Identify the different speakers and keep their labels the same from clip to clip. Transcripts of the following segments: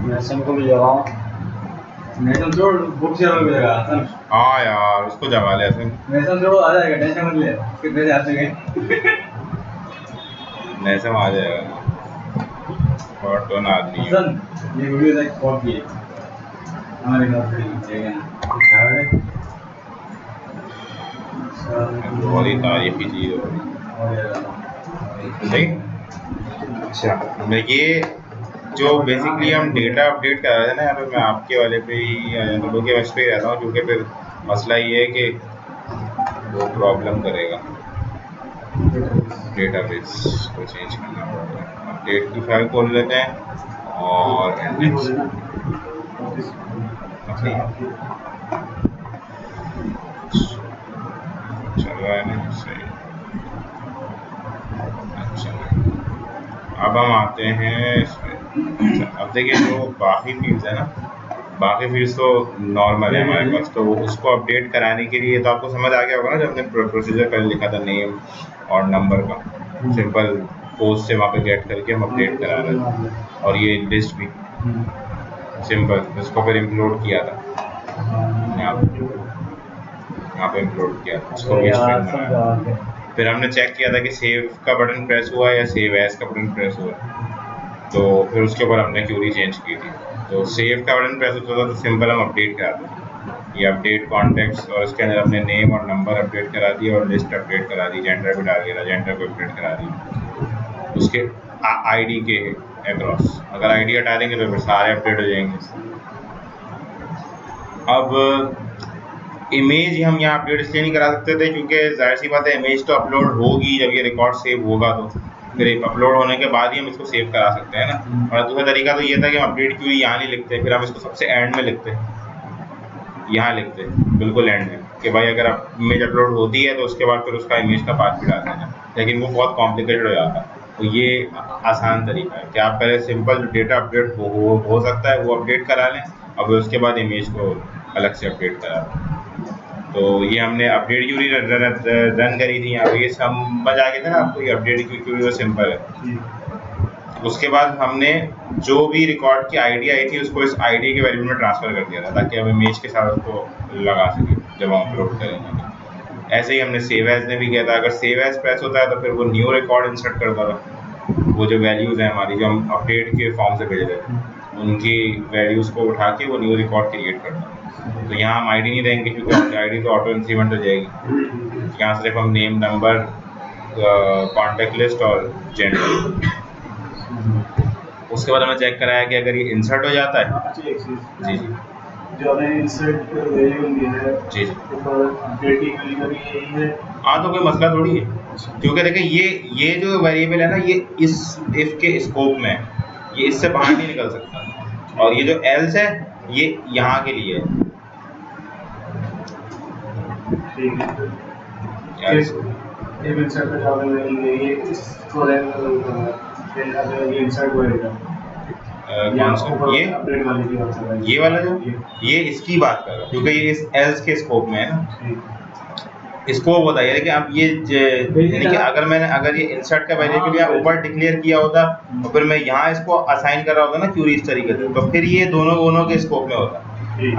Speaker 1: मैसन को भी लगाऊं, मैसन छोड़ बुक से भी लगा हसन।
Speaker 2: हाँ यार उसको जमा ले हसन।
Speaker 1: मैसन छोड़ो आ जाएगा, टेंशन मत ले, कितने हाथ से गए।
Speaker 2: मैसन आ जाएगा, और टोन आदमी है।
Speaker 1: हसन ये वीडियो लाइक कॉपी है हमारे घर पे लिखेगा ना,
Speaker 2: बहुत ही तारीफी चीज़ हो रही। अच्छा मैं ये जो बेसिकली हम डेटा अपडेट कर रहे थे ना, यहाँ पे मैं आपके वाले पे ही लोग बस पे ही रहता हूँ, क्योंकि फिर मसला ये है कि वो प्रॉब्लम करेगा, डेटाबेस को चेंज करना पड़ेगा। अपडेट की फाइल खोल लेते हैं और इंडेक्स चल रहा है ना सही। अच्छा अब हम आते हैं इसमें। अच्छा अब देखिए जो बाकी फील्ड्स है ना, बाकी फील्ड्स तो नॉर्मल है हमारे पास, तो उसको अपडेट कराने के लिए तो आपको समझ आ गया होगा ना, जब हमने प्रोसीजर पहले लिखा था नेम और नंबर का, सिंपल पोस्ट से वहाँ पे गेट करके हम अपडेट करा रहे थे, और ये लिस्ट भी सिंपल, इसको फिर इंक्लूड किया था यहाँ पे इंक्लूड किया था, उसको भी स्ट्रिंग बनाया। फिर हमने चेक किया था कि सेव का बटन प्रेस हुआ या सेव एज का बटन प्रेस हुआ, तो फिर उसके ऊपर हमने क्यूरी चेंज की थी। तो सेव का बटन प्रेस होता था तो सिंपल हम अपडेट कराते थे, ये अपडेट कॉन्टेक्ट्स, और इसके अंदर हमने नेम और नंबर अपडेट करा दिया और लिस्ट अपडेट करा दी, जेंडर भी डाल दिया, जेंडर को अपडेट करा दिया उसके आईडी के अक्रॉस। अगर आईडी हटा देंगे तो फिर सारे अपडेट हो जाएंगे। अब इमेज हम यहाँ अपडेट इसलिए नहीं करा सकते थे क्योंकि जाहिर सी बात है इमेज तो अपलोड होगी जब ये रिकॉर्ड सेव होगा, तो फिर अपलोड होने के बाद ही हम इसको सेव करा सकते हैं ना। और दूसरा तरीका तो ये था कि हम अपडेट क्यों यहाँ नहीं लिखते, फिर हम इसको सबसे एंड में लिखते, यहाँ लिखते बिल्कुल एंड में कि भाई अगर इमेज अपलोड होती है तो उसके बाद फिर उसका इमेज का पाथ भी डाल देना, लेकिन वो बहुत कॉम्प्लिकेटेड हो जाता। तो ये आसान तरीका है कि आप पहले सिंपल डेटा अपडेट हो सकता है वो अपडेट करा लें, अब उसके बाद इमेज को अलग से अपडेट करा लें। तो ये हमने अपडेट क्यूरी रन करी थी यहाँ पे, ये समझ आ गया था ना आपको, ये अपडेट क्यूरी वो सिंपल है। उसके बाद हमने जो भी रिकॉर्ड की आईडी आई थी उसको इस आईडी के वैल्यू में ट्रांसफर कर दिया था ताकि हम इमेज के साथ उसको लगा सकें जब हम अपलोड करेंगे। ऐसे ही हमने सेव एज ने भी किया था, अगर सेव एज प्रेस होता है तो फिर वो न्यू रिकॉर्ड इंसर्ट करता था, वो जो वैल्यूज़ हैं हमारी जो हम अपडेट के फॉर्म से भेज रहे थे उनकी वैल्यूज़ को उठा के वो न्यू रिकॉर्ड क्रिएट करता है। तो यहाँ हम आईडी नहीं देंगे क्योंकि आईडी तो ऑटो इंक्रीमेंट हो जाएगी, यहाँ सिर्फ हम नेम, नंबर, कॉन्टैक्ट लिस्ट और जेंडर। उसके बाद हमें चेक कराया कि अगर ये इंसर्ट हो जाता है। जी जी
Speaker 1: जो हमें इंसर्ट वेरिएबल दिया है
Speaker 2: जी जी
Speaker 1: अपडेट की वैल्यू यही है।
Speaker 2: हाँ तो कोई मसला थोड़ी है, क्योंकि देखिए ये जो वेरिएबल है ना ये इस इफ के स्कोप में है, ये इससे बाहर नहीं निकल सकता, और ये जो एल्स है ये यहाँ के लिए है।
Speaker 1: ठीक है, ये इंसर्ट का जवाब है, ये इसको ये इंसर्ट होएगा
Speaker 2: कौन सा ये वाला जो ये इसकी बात कर रहा हूँ क्योंकि ये इस एल्स के स्कोप में है ना, इसको बताइए कि अब ये यानी कि अगर ये इंसर्ट का वेरिएबल यहाँ ऊपर डिक्लेयर किया होता और फिर मैं यहाँ इसको असाइन कर रहा होता ना क्यूरी इस तरीके से, तो फिर ये दोनों के स्कोप में होता।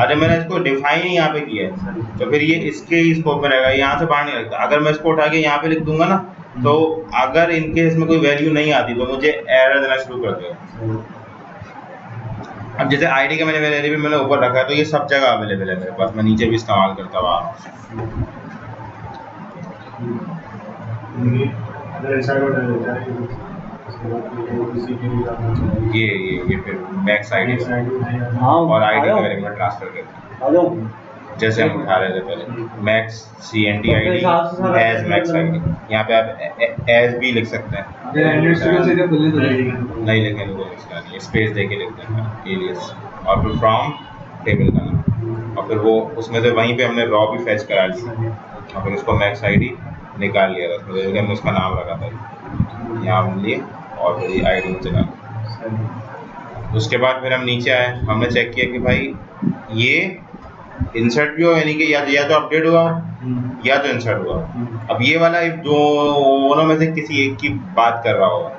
Speaker 2: अगर मैंने इसको डिफाइन यहाँ पे किया है तो फिर ये इसके ही स्कोप में रहेगा, यहाँ से बाहर नहीं रखता। अगर मैं इसको उठा के यहाँ पे लिख दूंगा ना, तो अगर इनके इसमें कोई वैल्यू नहीं आती तो मुझे एरर देना शुरू कर देगा। अब जैसे आईडी का मैंने वेरिएबल मैंने ऊपर रखा है तो ये सब जगह अवेलेबल है मेरे पास, मैं नीचे भी इस्तेमाल करता हुआ ये फिर मैक्स आईडी और आईडी का वेरिएबल ट्रांसफर करते हैं जैसे हम उठा रहे थे पहले, max CNT ID as max ID. यहाँ पे आप एज भी लिख सकते हैं, नहीं लिखेंगे तो इसका नहीं, स्पेस दे के लिखते हैं एलियस, और फिर फ्रॉम टेबल का नाम, और फिर वो उसमें से वहीं पे हमने रॉ भी फेच करा लिया और फिर उसको मैक्स आईडी निकाल लिया था, तो हमने उसका नाम रखा था यहाँ हमने लिए और फिर ये आईडी में चला। उसके बाद फिर हम नीचे आए, हमने चेक किया कि भाई ये इंसर्ट भी हो, यानी कि या तो अपडेट हुआ या तो इंसर्ट हुआ। अब ये वाला दोनों में से किसी एक की बात कर रहा होगा,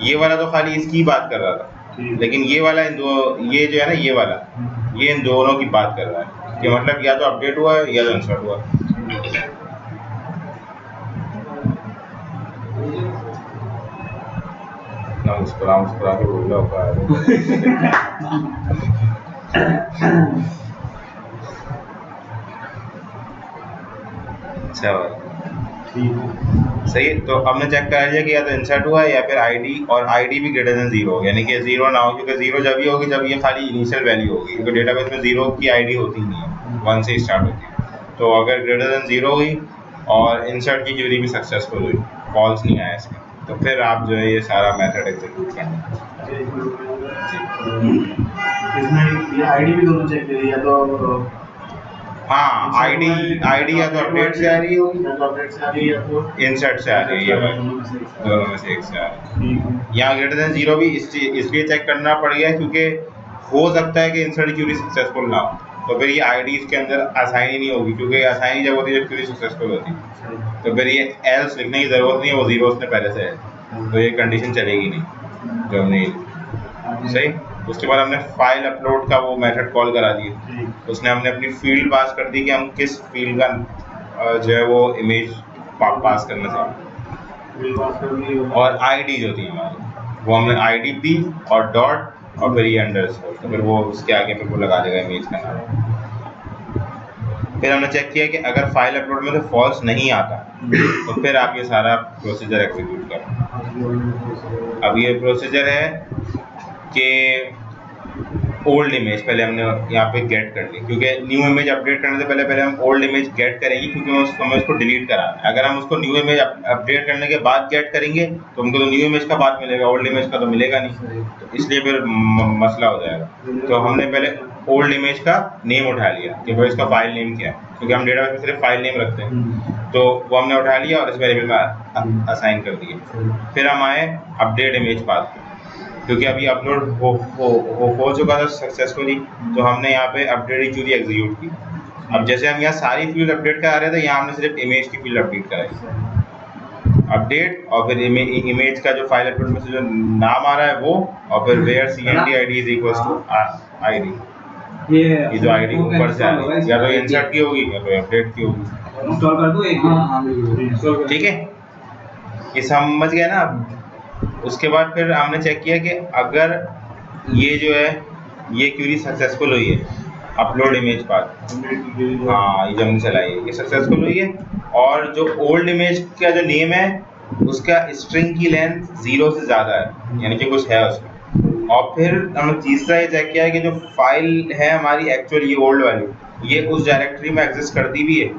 Speaker 2: ये वाला तो खाली इसकी बात कर रहा था, लेकिन ये वाला इन दो, ये जो है ना ये वाला, ये इन दोनों की बात कर रहा है कि मतलब या तो अपडेट हुआ है या तो इंसर्ट हुआ है। ना मुस्कुरा के बोल रहा होगा। अच्छा सही है। तो हमने चेक कर लिया कि या तो इंसर्ट हुआ है या फिर आईडी, और आईडी भी ग्रेटर देन 0 हो, यानी कि 0 ना हो, क्योंकि 0 जब ही होगी जब ये खाली इनिशियल वैल्यू होगी, क्योंकि डेटाबेस में 0 की आईडी होती नहीं है, 1 से स्टार्ट होती है। तो अगर ग्रेटर देन 0 हुई और इंसर्ट की क्वेरी भी सक्सेसफुल हुई, फॉल्स नहीं आया इसमें, तो फिर आप जो है ये सारा मेथड एग्जीक्यूट करना।
Speaker 1: इसमें ये आईडी भी दोनों चेक करिए, या तो
Speaker 2: हाँ आईडी या तो अपडेट से आ रही होगी,
Speaker 1: या तो अपडेट से आ रही है, या तो
Speaker 2: इंसर्ट से आ रही है, ये वाली दोनों में से एक से आ रही है। यहाँ ग्रेटर देन 0 भी इसलिए चेक करना पड़ गया क्योंकि हो सकता है कि इंसर्ट क्यूरी सक्सेसफुल ना हो, तो फिर ये आईडी इसके अंदर असाइन ही नहीं होगी, क्योंकि असाइन ही जब होती है जब क्यूरी सक्सेसफुल होती है, तो फिर ये एल्स लिखने की ज़रूरत नहीं है, वो 0 उसने पहले से है, तो ये कंडीशन चलेगी नहीं जो हमने सही। उसके बाद हमने फाइल अपलोड का वो मेथड कॉल करा दिया, उसने हमने अपनी फील्ड पास कर दी कि हम किस फील्ड का जो है वो इमेज पास करना चाहते हैं, और आईडी जो थी हमारी वो हमने आईडी दी और डॉट और फिर ये अंडरस्कोर, तो फिर वो उसके आगे फिर वो लगा देगा इमेज का नाम। फिर हमने चेक किया कि अगर फाइल अपलोड में तो फॉल्स नहीं आता तो फिर आप ये सारा प्रोसीजर एग्जीक्यूट करें। अब ये प्रोसीजर है कि ओल्ड इमेज पहले हमने यहाँ पे गेट कर ली, क्योंकि न्यू इमेज अपडेट करने से पहले हम ओल्ड इमेज गेट करेंगे, क्योंकि हमें उसको डिलीट कराना है। अगर हम उसको न्यू इमेज अपडेट करने के बाद गेट करेंगे तो हमको तो न्यू इमेज का बाद मिलेगा, ओल्ड इमेज का तो मिलेगा नहीं, तो इसलिए फिर मसला हो जाएगा। तो हमने पहले ओल्ड इमेज का नेम उठा लिया कि भाई इसका फाइल नेम क्या है, क्योंकि हम डेटाबेस में सिर्फ फाइल नेम रखते हैं, तो वो हमने उठा लिया और इस वेरिएबल में असाइन कर दिए। फिर हम आए अपडेट इमेज पाथ, क्योंकि अभी अपलोड हो चुका था सक्सेसफुली, तो हमने यहाँ पे अपडेट क्यूरी एग्जीक्यूट की। अब जैसे हम यहाँ सारी फील्ड अपडेट करा रहे थे, यहाँ हमने सिर्फ इमेज की फील्ड अपडेट कराई, अपडेट और फिर इमेज का जो फाइल अपलोड में से जो नाम आ रहा है वो, और फिर where cnd id is equals to id, ये जो आईडी ऊपर से आ रही है या तो इंसर्ट की होगी या तो अपडेट की होगी।
Speaker 1: इंस्टॉल कर दो एक,
Speaker 2: ठीक है, ये समझ गए ना। उसके बाद फिर हमने चेक किया कि अगर ये जो है ये क्यूरी सक्सेसफुल हुई है, अपलोड इमेज पाथ, हाँ ये जो हमने चलाई है ये सक्सेसफुल हुई है, और जो ओल्ड इमेज का जो नेम है उसका स्ट्रिंग की लेंथ 0 से ज़्यादा है, यानी कि कुछ है उसमें। और फिर हमने तीसरा ये चेक किया है कि जो फाइल है हमारी एक्चुअल ये ओल्ड वाली, ये उस डायरेक्टरी में एग्जिस्ट करती भी है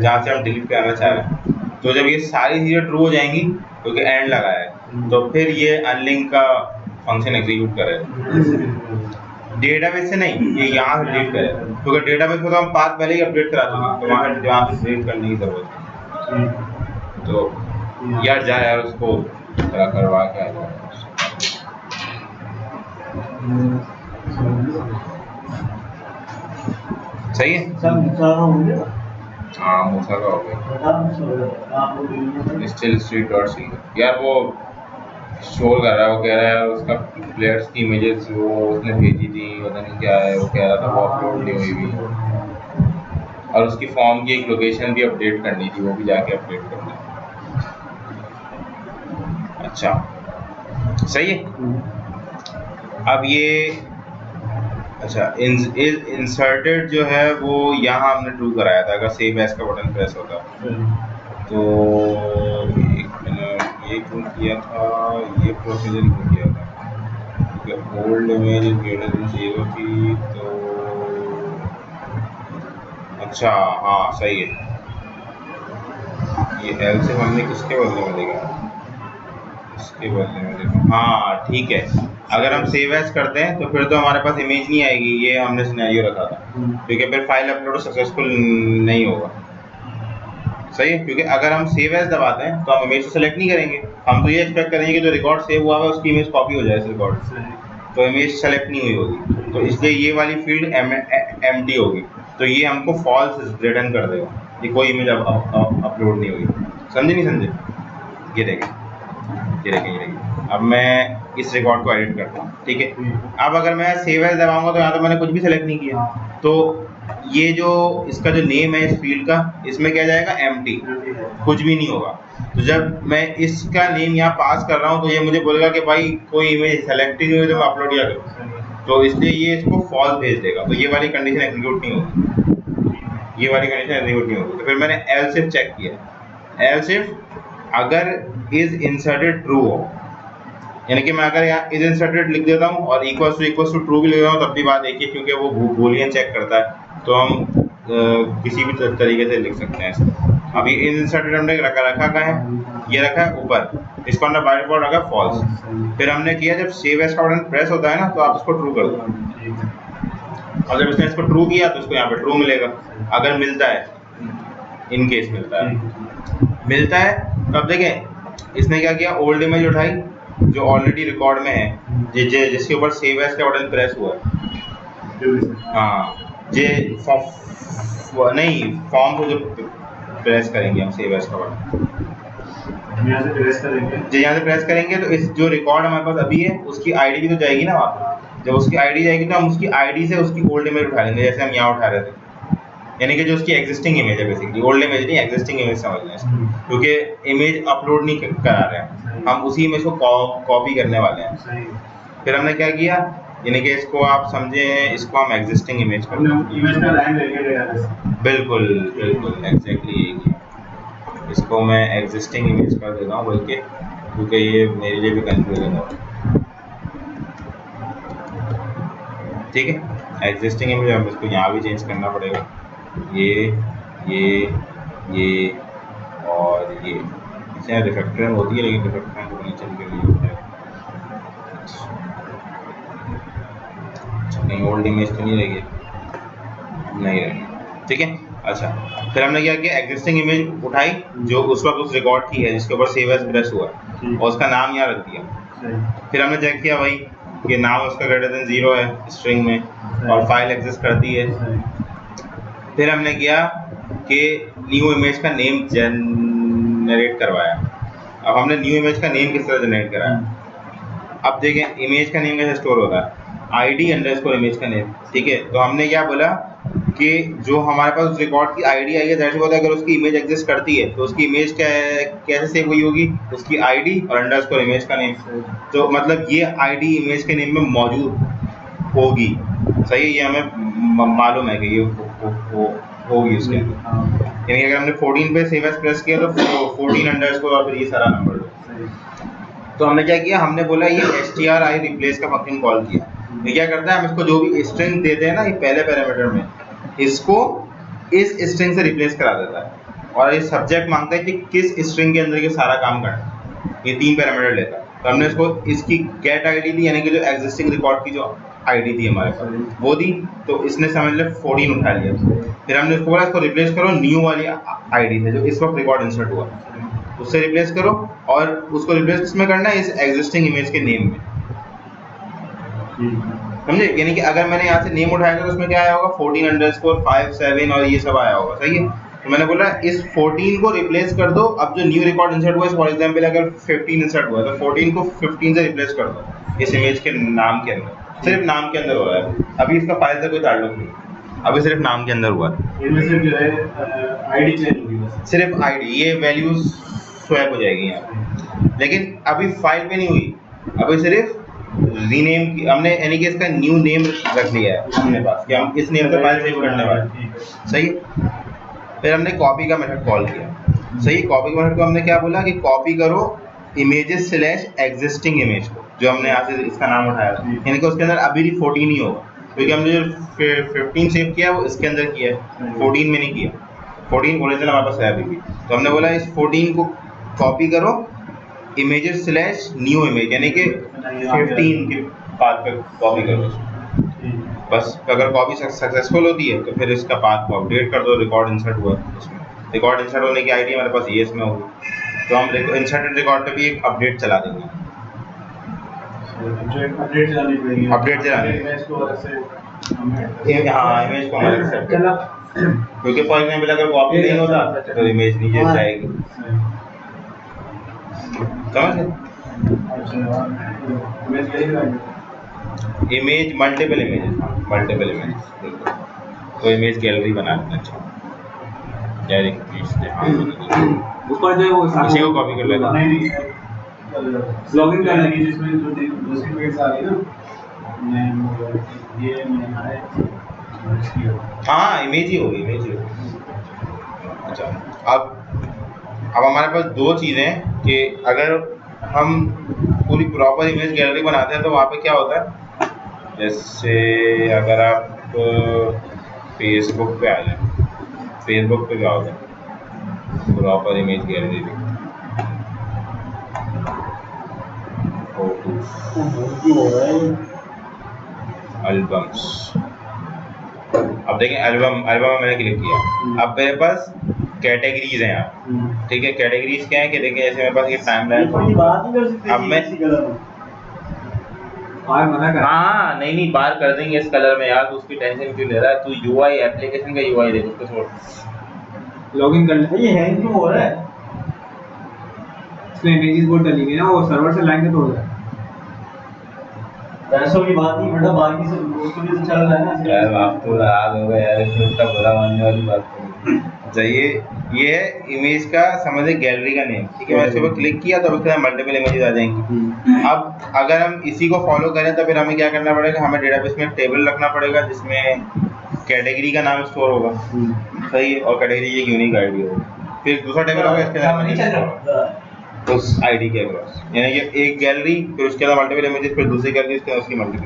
Speaker 2: जहाँ से हम डिलीट करना चाह रहे हैं। तो जब ये सारी चीज़ें ट्रू हो जाएंगी, क्योंकि एंड लगा है, तो फिर ये अनलिंक का फंक्शन एग्जीक्यूट करेगा। डेटाबेस से नहीं, ये यहाँ से डिलीट करेगा, क्योंकि डेटाबेस में तो हम पाथ पहले ही अपडेट करा चुके हैं, तो वहाँ पे डिलीट करने की जरूरत है। तो यार जा यार उसको करवा के आ जाओ। सही है, हाँ मूसा का हो गया। स्टिल स्ट्रीट डॉट सी यार वो शोर कर रहा है, वो कह रहा है उसका प्लेयर्स की इमेजेस वो उसने भेजी थी, पता नहीं क्या है, वो कह रहा था वो अपलोड नहीं हुई भी, और उसकी फॉर्म की एक लोकेशन भी अपडेट करनी थी, वो भी जाके अपडेट करना है। अच्छा सही है। अब ये अच्छा इंसर्टेड जो है वो यहाँ हमने ट्रू कराया था, अगर सेव एज का बटन प्रेस होता तो एक मिनट, ये क्यों किया था, ये प्रोसीजर क्यों किया था, ओल्ड इमेज ग्रेटर देन 0 थी तो अच्छा हाँ सही है। ये एल से हमने किसके बदले में देखा, इसके बदले में देखा, हाँ ठीक है। अगर हम सेव एज करते हैं तो फिर तो हमारे पास इमेज नहीं आएगी, ये हमने सिनेरियो रखा था, क्योंकि फिर फाइल अपलोड सक्सेसफुल नहीं होगा। सही है, क्योंकि अगर हम सेव एज दबाते हैं तो हम इमेज को सेलेक्ट नहीं करेंगे, हम तो ये एक्सपेक्ट करेंगे कि जो रिकॉर्ड सेव हुआ है उसकी इमेज कॉपी हो जाए इस रिकॉर्ड से, तो इमेज सेलेक्ट नहीं हुई होगी, तो इसलिए ये वाली फील्ड एम्प्टी होगी, तो ये हमको फॉल्स रिटर्न कर देगा, ये कोई इमेज अपलोड नहीं हुई। समझे नहीं समझे? ये देखें ये देखें ये देखें अब मैं इस रिकॉर्ड को एडिट करता हूँ, ठीक है। अब अगर मैं सेव एज दबाऊंगा तो यहाँ तो मैंने कुछ भी सेलेक्ट नहीं किया, तो ये जो इसका जो नेम है इस फील्ड का, इसमें क्या जाएगा, एम्प्टी, कुछ भी नहीं होगा। तो जब मैं इसका नेम यहाँ पास कर रहा हूँ तो ये मुझे बोलेगा कि भाई कोई इमेज सेलेक्ट ही नहीं हुई तो मैं अपलोड क्या करूँ, तो इसलिए ये इसको फॉल्स भेज देगा। तो ये वाली कंडीशन एग्जीक्यूट नहीं होगी, ये वाली कंडीशन एग्जीक्यूट नहीं होगी। तो फिर मैंने एल्स इफ चेक किया, एल्स इफ अगर इज इंसर्टेड ट्रू हो, यानी कि मैं अगर यहाँ इज इंसर्टेड लिख देता हूँ और इक्वल्स टू ट्रू भी लिख देता हूँ तब भी बात एक ही, क्योंकि वो बूलियन चेक करता है, तो हम किसी भी तरीके से लिख सकते हैं। अभी इज इंसर्टेड हमने रखा कहाँ है, ये रखा है ऊपर, इसको हमने बाय डिफॉल्ट रखा फॉल्स। फिर हमने किया जब सेव एज का बटन प्रेस होता है ना तो आप इसको ट्रू कर दो, और जब इसने इसको ट्रू किया तो इसको यहाँ पे ट्रू मिलेगा। अगर मिलता है, इन केस मिलता है तो अब देखें इसने क्या किया, ओल्ड इमेज उठाई जो ऑलरेडी रिकॉर्ड में है, जिसके ऊपर सेव एज का बटन प्रेस हुआ है, हाँ जे नहीं फॉर्म को जो प्रेस करेंगे हम सेव एज का बटन,
Speaker 1: यहाँ से प्रेस करेंगे,
Speaker 2: जो यहाँ से प्रेस करेंगे तो इस जो रिकॉर्ड हमारे पास अभी है उसकी आईडी भी तो जाएगी ना वहाँ पे। जब उसकी आईडी जाएगी तो हम उसकी आईडी से उसकी ओल्ड इमेज उठा लेंगे, जैसे हम यहाँ उठा रहे थे, यानी कि जो उसकी एग्जिस्टिंग इमेज है, बेसिकली ओल्ड इमेज नहीं, एग्जिस्टिंग इमेज समझ लें इसको, क्योंकि इमेज अपलोड नहीं करा रहे हैं हम, उसी इमेज को कॉपी करने वाले हैं। फिर हमने क्या किया, यानी कि इसको आप समझे, इसको हम एग्जिस्टिंग इमेज कर
Speaker 1: इमेज का लाइन लेंगे,
Speaker 2: बिल्कुल बिल्कुल एग्जैक्टली यही किया। इसको मैं एग्जिस्टिंग इमेज कर देता हूँ बल्कि, क्योंकि ये मेरे लिए भी कंफ्यूजन हो, ठीक है। एग्जिस्टिंग इमेज हम इसको यहाँ भी चेंज करना पड़ेगा, ये और ये इसे रिफैक्टर होती है, लेकिन रिफैक्टर को नीचे के लिए होता है, नहीं ओल्ड इमेज तो नहीं रहेगी, नहीं रहेगी, ठीक है। अच्छा, फिर हमने क्या किया, एग्जिस्टिंग इमेज उठाई जो उस वक्त उस रिकॉर्ड की है जिसके ऊपर सेव एज प्रेस हुआ और उसका नाम यहाँ रख दिया। फिर हमने चेक किया भाई कि नाम उसका ग्रेटर देन 0 है स्ट्रिंग में और फाइल एग्जिस्ट करती है। फिर हमने किया कि न्यू इमेज का नेम जनरेट करवाया। अब हमने न्यू इमेज का नेम किस तरह जनरेट कराया, अब देखें इमेज का नेम कैसे स्टोर होता है, आईडी अंडरस्कोर इमेज का नेम, ठीक है। तो हमने क्या बोला कि जो हमारे पास उस रिकॉर्ड की आईडी आई है, दैट इज अगर उसकी इमेज एग्जिस्ट करती है तो उसकी इमेज क्या है, कैसे सेव हुई होगी, उसकी आईडी और अंडरस्कोर इमेज का नेम। तो मतलब ये आईडी इमेज के नेम में मौजूद होगी, सही है, ये हमें मालूम है कि ये होगी उसके अंदर। यानी अगर हमने 14 पे सेव एज प्रेस किया तो 14 अंडरस्कोर और फिर ये सारा नंबर। तो हमने क्या किया, हमने बोला ये stri रिप्लेस का फंक्शन कॉल किया। ये क्या करता है, हम इसको जो भी स्ट्रिंग देते हैं ना, ये पहले पैरामीटर में इसको इस स्ट्रिंग से रिप्लेस करा देता है, और ये सब्जेक्ट मांगता है कि किस स्ट्रिंग के अंदर ये सारा काम करना, ये 3 पैरामीटर लेता है। तो हमने इसको इसकी गेट आईडी दी, यानी कि जो एग्जिस्टिंग रिकॉर्ड की जो आईडी थी हमारे पास वो दी, तो इसने समझ ले 14 उठा लिया। फिर हमने इसको बोला इसको रिप्लेस करो न्यू वाली आईडी से जो इस वक्त रिकॉर्ड इंसर्ट हुआ, उससे रिप्लेस करो, और उसको रिप्लेस किसमें करना है, इस एग्जिस्टिंग इमेज के नेम में, समझे। यानी कि अगर मैंने यहाँ से नेम उठाया तो उसमें क्या आया होगा, 14 अंडरस्कोर 5 7 और ये सब आया होगा, सही है। तो मैंने बोला इस 14 को रिप्लेस कर दो। अब जो न्यू रिकॉर्ड इंसर्ट हुआ है, फॉर एग्जांपल अगर 15 इंसर्ट हुआ है तो 14 को 15 से रिप्लेस कर दो इस इमेज के नाम के अंदर, सिर्फ नाम के अंदर हो रहा है, अभी इसका फाइल से कोई ताल्लुक नहीं, अभी सिर्फ नाम के अंदर हुआ है।
Speaker 1: इनमें से जो है आईडी चेंज होगी बस,
Speaker 2: सिर्फ आईडी, ये वैल्यूज स्वैप हो जाएगी यहाँ, लेकिन अभी फाइल पे नहीं हुई, अभी सिर्फ रीनेम की हमने, यानी कि इसका न्यू नेम रख लिया है अपने पास कि हम इस नेम से फाइल सेव करने वाले, सही। फिर हमने कॉपी का मेथड कॉल किया, सही। कॉपी के मेथड को हमने क्या बोला कि कॉपी करो इमेजेस स्लैश एग्जिस्टिंग इमेज को, जो हमने यहाँ से इसका नाम उठाया था, यानी कि उसके अंदर अभी भी 14 ही होगा, क्योंकि हमने जो 15 सेव किया वो इसके अंदर किया है, 14 में नहीं किया, 14 ओरिजिनल हमारे पास है अभी भी। तो हमने बोला इस 14 को कॉपी करो इमेजेस स्लैश न्यू इमेज, यानी कि 15 के पाथ पे कॉपी करो बस। अगर कॉपी सक्सेसफुल होती है तो फिर इसका पाथ को अपडेट कर दो, रिकॉर्ड इंसर्ट हुआ उसमें, रिकॉर्ड इंसर्ट होने की आईडी हमारे पास ये इसमें होगी, तो हम इंसर्टेड रिकॉर्ड पे भी एक अपडेट चला देंगे,
Speaker 1: अपडेट चलानी पड़ेगी,
Speaker 2: अपडेट चलानी
Speaker 1: इमेज को ऐसे,
Speaker 2: हाँ इमेज को हमारे एक्सेप्ट, क्योंकि फॉर एग्जांपल अगर कॉपी नहीं होता तो इमेज नीचे जाएगी, समझ गए। इमेज मल्टीपल इमेजेस, हाँ मल्टीपल इमेजेस, बिल्कुल। तो इमेज गैलरी बना लेते हैं। अच्छा
Speaker 1: ऊपर जो वो
Speaker 2: इसी को कॉपी कर लेते हैं।
Speaker 1: लॉगिन करने की जिसमें जो दूसरी पेज आ रही है ना, ये है
Speaker 2: हाँ इमेज ही होगी, इमेज ही होगी। अच्छा अब हमारे पास दो चीज़ें हैं कि अगर हम पूरी प्रॉपर इमेज गैलरी बनाते हैं तो वहाँ पे क्या होता है, जैसे अगर आप फेसबुक पे आ जाए, फेसबुक पे क्या होता है प्रॉपर इमेज गैलरी में, एल्बम्स। अब देखें एल्बम में मैंने क्लिक किया, अब मेरे पास कैटेगरीज हैं यहाँ, ठीक है। कैटेगरीज क्या है कि देखें जैसे मेरे पास ये टाइमलाइन, अब मैं हाँ नहीं बाहर कर देंगे इस कलर में यार, तो उसकी टेंशन क्यों ले रहा है तू। यूआई एप्लीकेशन का यूआई देख, उसको छोड़।
Speaker 1: लॉगिन कर ले। ये हैंग क्यों हो रहा है? इसमें इमेजेस बहुत डली हुई है ना, वो सर्वर से लाएंगे तो हो जाएगा। पैसों की बात नहीं बेटा, बाकी से उसको भी तो चल रहा है ना
Speaker 2: यार आप तो नाराज हो गए यार, इसमें इतना बुरा मानने वाली बात करी। चाहिए ये है इमेज का समझे गैलरी का नेम, ठीक है। मैंने इस पर क्लिक किया तो उसके अंदर मल्टीपल इमेजेस आ जाएंगी। अब अगर हम इसी को फॉलो करें तो फिर हमें क्या करना पड़ेगा, हमें डेटाबेस में एक टेबल रखना पड़ेगा जिसमें कैटेगरी का नाम स्टोर होगा, सही है, और कैटेगरी की यूनिक आईडी होगी। फिर दूसरा टेबल होगा इसके अंदर उस आईडी के अक्रॉस, यानी कि एक गैलरी फिर उसके अंदर मल्टीपल इमेजेस, फिर दूसरी गैलरी उसके अंदर उसकी मल्टीपल,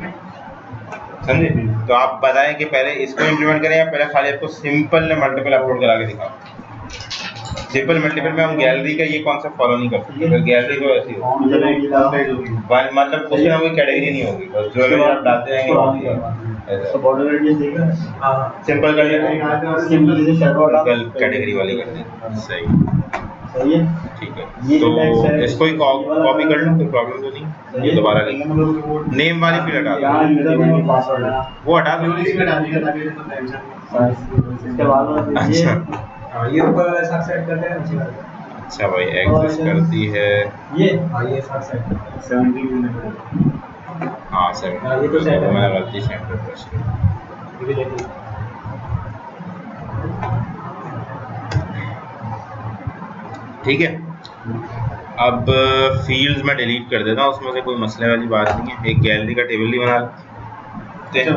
Speaker 2: समझे। तो आप बताएं कि पहले इसको इम्प्लीमेंट करें या पहले खाली आपको सिंपल ने मल्टीपल अपलोड करा के दिखाओ। सिंपल मल्टीपल में हम गैलरी का ये कॉन्सेप्ट फॉलो नहीं कर सकते, तो गैलरी तो ऐसी होगी मतलब उसमें कोई कैटेगरी नहीं होगी, बस जो इमेज आप डालते रहेंगे सिंपल कर लेते, कैटेगरी वाली कर दें, सही है, ठीक है। तो इसको ही कॉपी कर लूँ, कोई प्रॉब्लम तो नहीं। ये दोबारा नेम वाली फिर हटा दो, वो हटा दो।
Speaker 1: अच्छा ये ऊपर वाला साथ सेट करते हैं।
Speaker 2: अच्छा भाई एग्जिस्ट करती है
Speaker 1: ये ये साथ सेट 17
Speaker 2: हाँ 7
Speaker 1: ये तो सेट है,
Speaker 2: मैंने गलती से एंटर प्रेस किया।
Speaker 1: ये भी देखिए
Speaker 2: ठीक है। अब फील्ड्स में डिलीट कर देता हूँ, उसमें से कोई मसले वाली बात नहीं है। एक गैलरी का टेबल ही बना लेते हैं,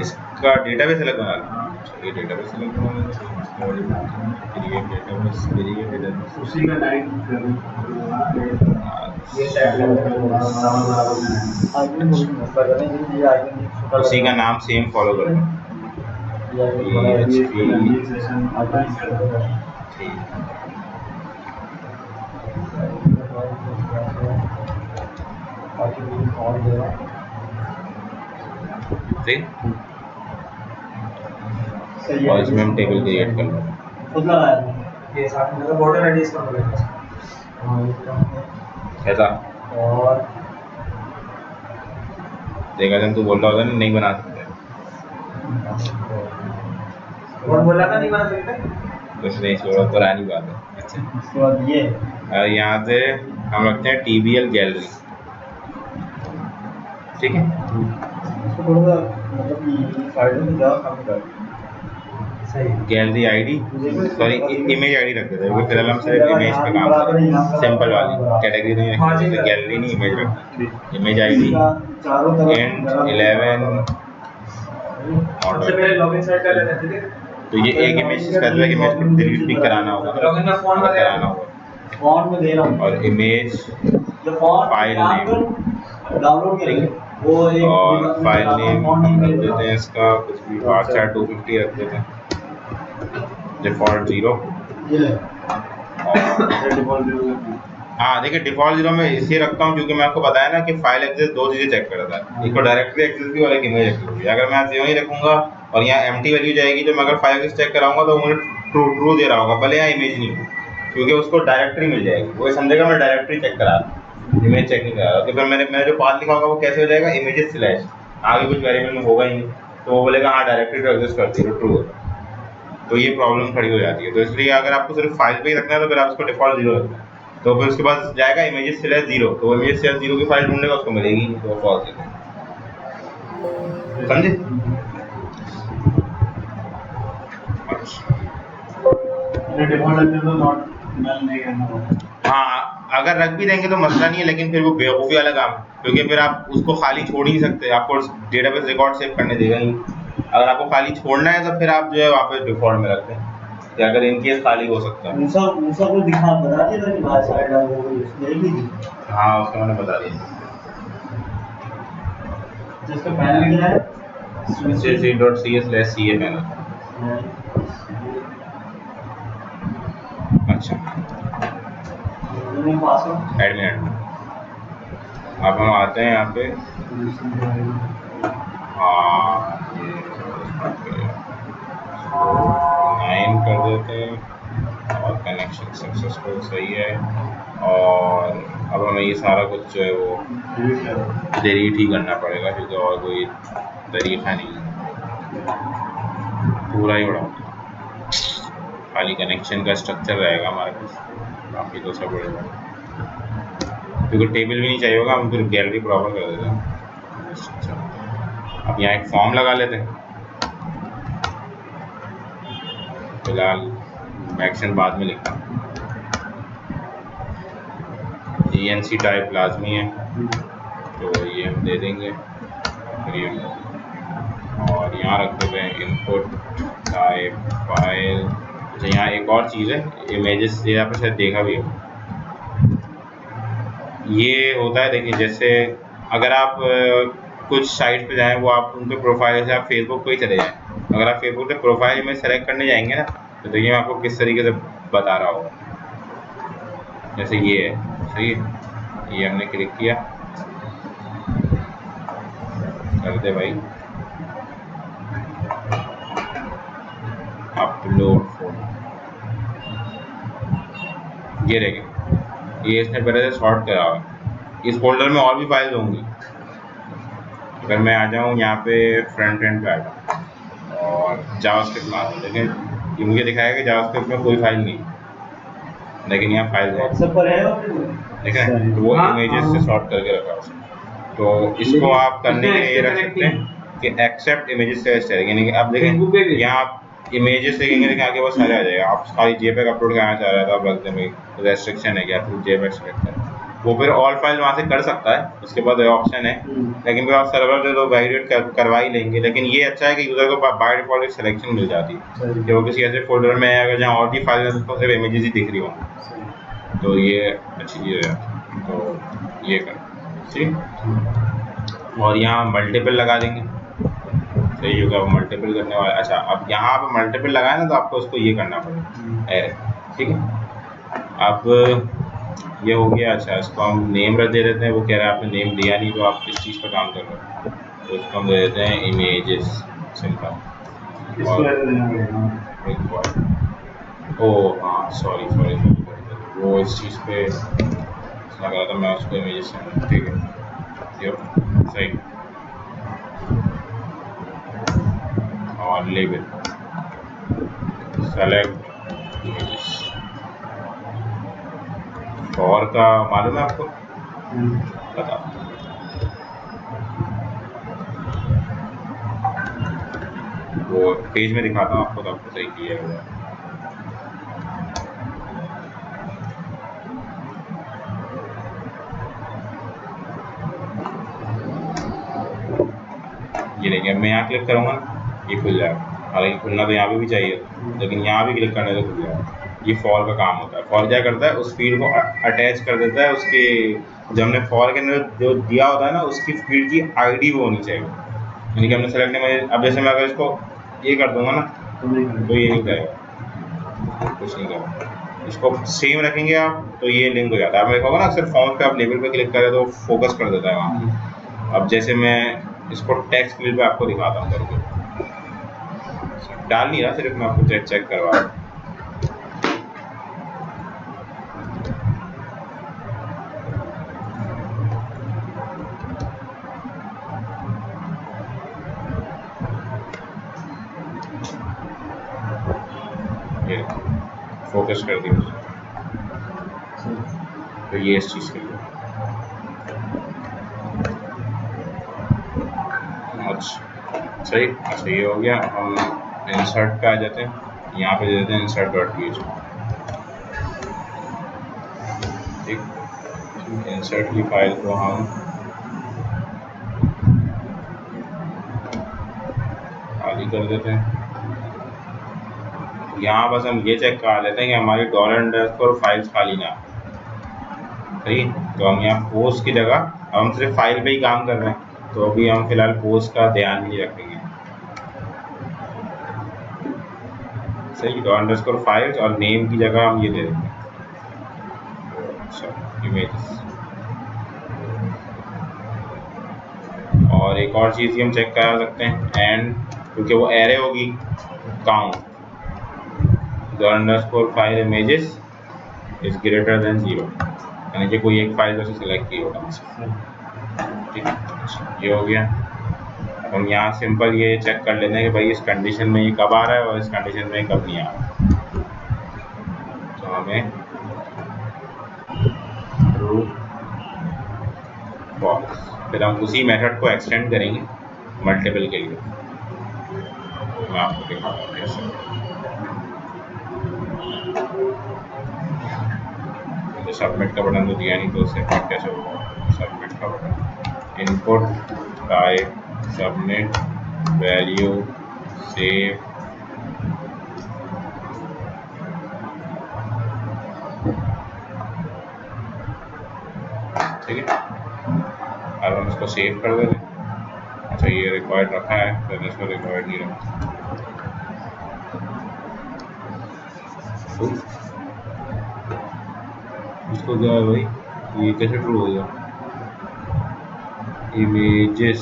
Speaker 2: इसका डेटाबेस अलग बना लें। चलिए डेटाबेस अलग बना लेते हैं,
Speaker 1: उसी का टाइम
Speaker 2: उसी का नाम सेम फॉलो कर लें। और इसमें हम टेबल क्रिएट कर लें।
Speaker 1: ये साथ में बॉर्डर एडिट कर लेंगे
Speaker 2: ऐसा
Speaker 1: और
Speaker 2: देखा जब तू बोल रहा होता ना नहीं बना सकते,
Speaker 1: कौन बोला था नहीं बना सकते?
Speaker 2: कुछ नहीं छोड़ो, पुरानी बात है। अच्छा
Speaker 1: उसके बाद ये
Speaker 2: और यहाँ से हम रखते हैं TBL गैलरी, ठीक है।
Speaker 1: इसको थोड़ा सा मतलब कि साइड में ज़्यादा काम कर gallery
Speaker 2: ID sorry image ID रख देते हैं, क्योंकि फिलहाल हम सिर्फ इमेज पे काम कर रहे हैं, सिंपल वाली कैटेगरी नहीं रखते, गैलरी नहीं इमेज रखते। इमेज आईडी एंड 11
Speaker 1: सबसे पहले लॉगिन सेट कर लेते हैं, ठीक है।
Speaker 2: तो ये एक इमेज से पहले इमेज को डिलीट भी कराना होगा,
Speaker 1: लॉगिन में फॉन्ट
Speaker 2: कराना होगा,
Speaker 1: फॉन्ट में दे रहा हूं
Speaker 2: और इमेज फाइल नेम
Speaker 1: डाउनलोड करेंगे वो एक
Speaker 2: और फाइल नेम हम रख देते हैं इसका कुछ भी बादशाह 250 रख देते हैं, डिफॉल्ट 0। हाँ देखिए डिफॉल्ट 0 में इसलिए रखता हूँ क्योंकि मैं आपको बताया ना कि फाइल एक्सेस दो चीज़ें चेक करता है, एक तो डायरेक्टरी एक्सेस भी और एक इमेज एक्सेस भी। अगर मैं 0 ही रखूँगा और यहाँ एम्प्टी वैल्यू जाएगी, तो मैं अगर फाइल एक्सेस चेक कराऊंगा तो मुझे ट्रू दे रहा होगा, भले यहाँ इमेज नहीं हो, क्योंकि उसको डायरेक्टरी मिल जाएगी, वो समझेगा मैं डायरेक्टरी चेक करा रहा हूँ, इमेज चेक नहीं करा रहा। तो फिर मैंने जो पाथ लिखा होगा वो कैसे हो जाएगा, इमेजेस स्लैश, आगे कुछ वेरिएबल में होगा ही नहीं, तो वो बोलेगा हाँ डायरेक्टरी तो एग्जिस्ट करती है, ट्रू होगा। तो ये प्रॉब्लम खड़ी हो जाती है। तो इसलिए अगर आपको सिर्फ फाइल पे ही रखना है तो फिर आप उसको डिफॉल्ट 0 रखना है, तो फिर उसके पास जाएगा इमेजेस से 0, तो इमेजेस से 0 की फाइल ढूंढेगा, उसको मिलेगी नहीं, तो फॉल्स है। समझे?
Speaker 1: डिफॉल्ट रखते तो नॉट नल नहीं करना होगा।
Speaker 2: हाँ, अगर रख भी देंगे तो मसला नहीं है, लेकिन फिर वो बेवकूफ़ी वाला काम है, क्योंकि फिर आप उसको खाली छोड़ ही नहीं सकते, आपको डेटाबेस रिकॉर्ड सेव करने देगा नहीं। अगर आपको खाली छोड़ना है तो फिर आप जो है वहाँ पे डिफॉल्ट में रख दें, कि अगर इनकेस खाली हो सकता है।
Speaker 3: मूसा को बता दिया था कि बाहर साइड डाउन हो गई, उसने देखी थी।
Speaker 2: हाँ, उसका मैंने बता दिया।
Speaker 3: जिसका पैनल क्या है
Speaker 2: cc.cs/ca पैनल। अच्छा,
Speaker 3: पासवर्ड
Speaker 2: एडमिन। अब हम आते हैं यहाँ पे, हाँ ये 9 कर देते हैं और कनेक्शन सक्सेसफुल सही है। और अब हमें ये सारा कुछ जो है वो डिलीट ही करना पड़ेगा, क्योंकि और कोई तरीका नहीं है, पूरा ही उड़ा खाली कनेक्शन का स्ट्रक्चर रहेगा हमारे पास, बाकी तो सब उड़ेगा, क्योंकि टेबल भी नहीं चाहिए होगा, हम फिर गैलरी प्रॉपर कर देते हैं। अब यहाँ एक फॉर्म लगा लेते हैं, फिलहाल एक्शन बाद में लिखता हूँ। GNC टाइप लाजमी है, तो ये हम दे देंगे, और यहाँ रख देते हैं इनपुट टाइप फाइल। अच्छा, यहाँ एक और चीज़ है, इमेजेस ये आपने शायद देखा भी हो, ये होता है, देखिए जैसे अगर आप कुछ साइट पे जाएं, वो आप उनके प्रोफाइल, जैसे आप फेसबुक पे ही चले जाएं, अगर आप फेसबुक पे प्रोफाइल में सेलेक्ट करने जाएंगे ना, तो देखिए मैं आपको किस तरीके से बता रहा हूँ। जैसे ये है, सही है, ये हमने क्लिक किया, कर दे भाई अपलोड फोटो, ये देखें, ये इसने पहले से सॉर्ट करा हुआ है, इस फोल्डर में और भी फाइल्स होंगी। अगर मैं आ जाऊँ यहाँ पे फ्रंट एंड पे आ जाऊँ और जावास्क्रिप्ट में आता हूँ, देखें ये मुझे दिखाएगा कि जावास्क्रिप्ट में कोई फाइल नहीं, लेकिन यहाँ फाइल है, देखें, तो वो इमेजेस से सॉर्ट करके रखा है। तो इसको आप करने के लिए ये रख सकते हैं कि एक्सेप्ट इमेजेस से स्टाइल, यानी कि आप देखें यहाँ आप इमेजेस देखेंगे, लेकिन आगे बहुत सारे आ जाएगा, आप खाली जेपेग अपलोड करना चाह रहे हैं तो आप रख दें भाई रेस्ट्रिक्शन है क्या, फिर जेपेग सेलेक्ट करें, वो फिर ऑल फाइल वहाँ से कर सकता है, उसके बाद ऑप्शन है, लेकिन फिर आप सर्वर दे दो वैलिडेट करवा ही लेंगे। लेकिन ये अच्छा है कि यूज़र को बाय डिफॉल्ट एक सिलेक्शन मिल जाती है कि वो किसी ऐसे फोल्डर में है अगर जहाँ और भी फाइल है तो सिर्फ इमेजेस ही दिख रही होंगी, तो ये अच्छी चीज़ है, तो ये कर ठीक। और यहाँ मल्टीपल लगा देंगे, सही होगा, वो मल्टीपल करने वाला। अच्छा, अब यहाँ पे मल्टीपल लगाए ना तो आपको उसको ये करना पड़ेगा, ठीक है। अब ये हो गया। अच्छा, इसको हम नेम रख दे देते हैं, वो कह रहा है आपने नेम दिया नहीं, तो आप किस चीज़ पर काम कर रहे हो, तो इसको हम दे देते हैं इमेजेस सिंपल। ओ हाँ, सॉरी, वो इस चीज़ पे लगा था, मैं उसको इमेजेस, ठीक है, सही। और लेबल सेलेक्ट इमेजेस, फॉर का मालूम है आपको, बता, वो पेज में दिखाता हूँ आपको, तो आपको सही क्लियर हो जाएगा। ये देखिए, मैं यहाँ क्लिक करूँगा ये खुल जाएगा, हालांकि खुलना तो यहाँ पे भी चाहिए, लेकिन यहाँ भी क्लिक करने से खुल जाएगा। ये फॉर का काम होता है। फॉर क्या करता है, उस फील्ड को अटैच कर देता है, उसके जो हमने फॉर के अंदर जो दिया होता है ना, उसकी फील्ड की आईडी वो होनी चाहिए, यानी कि हमने सेलेक्ट में, अब जैसे मैं अगर इसको ये कर दूंगा ना तो ये नहीं करेगा, कुछ नहीं करेगा। इसको सेम रखेंगे आप तो ये लिंक हो जाता है। आप देखोगे ना अक्सर फॉर्म पे आप लेबल पे क्लिक करें तो फोकस कर देता है वहाँ। अब जैसे मैं इसको टेक्स्ट फील्ड पे आपको दिखाता हूँ करके, डाल नहीं रहा, सिर्फ मैं आपको चेक करवा रहा हूँ। फोकस कर दिया उसने। तो ये इस चीज़ के लिए। अच्छा सही। अच्छा ये हो गया। हम इंसर्ट पे आ जाते हैं, यहाँ पे दे देते हैं इंसर्ट डॉट पीएचपी। ठीक, इंसर्ट की फाइल को हम खाली कर देते हैं। यहाँ बस हम ये चेक करा लेते हैं कि हमारी $_ फाइल्स खाली ना। सही, तो हम यहाँ पोस्ट की जगह हम सिर्फ फाइल पे ही काम कर रहे हैं, तो अभी हम फिलहाल पोस्ट का ध्यान नहीं रखेंगे। सही, $_ फाइल्स और नेम की जगह हम ये दे देंगे। अच्छा इमेजेस। और एक और चीज़ हम चेक करा सकते हैं, एंड क्योंकि वो एरे होगी count $_ file images is greater than 0, यानी कि कोई एक फाइल जैसे सिलेक्ट की होगा। ठीक है, ये हो गया। हम यहाँ सिंपल ये चेक कर लेते हैं कि भाई इस कंडीशन में ये कब आ रहा है और इस कंडीशन में कब नहीं आ रहा है। तो हमें ट्रू फॉल्स, फिर हम उसी मेथड को एक्सटेंड करेंगे मल्टीपल के लिए। मैं आपको दिखाता हूँ कैसे। तो सबमिट का बटन तो दिया नहीं, तो उससे कैसे होगा सबमिट का button. Input type submit value save. ठीक है, अब हम इसको सेव कर देंगे। अच्छा ये रिक्वायर्ड रखा है, फिर इसको रिक्वायर्ड नहीं रखा। इसको क्या है भाई, ये कैसे ट्रू हो गया? Images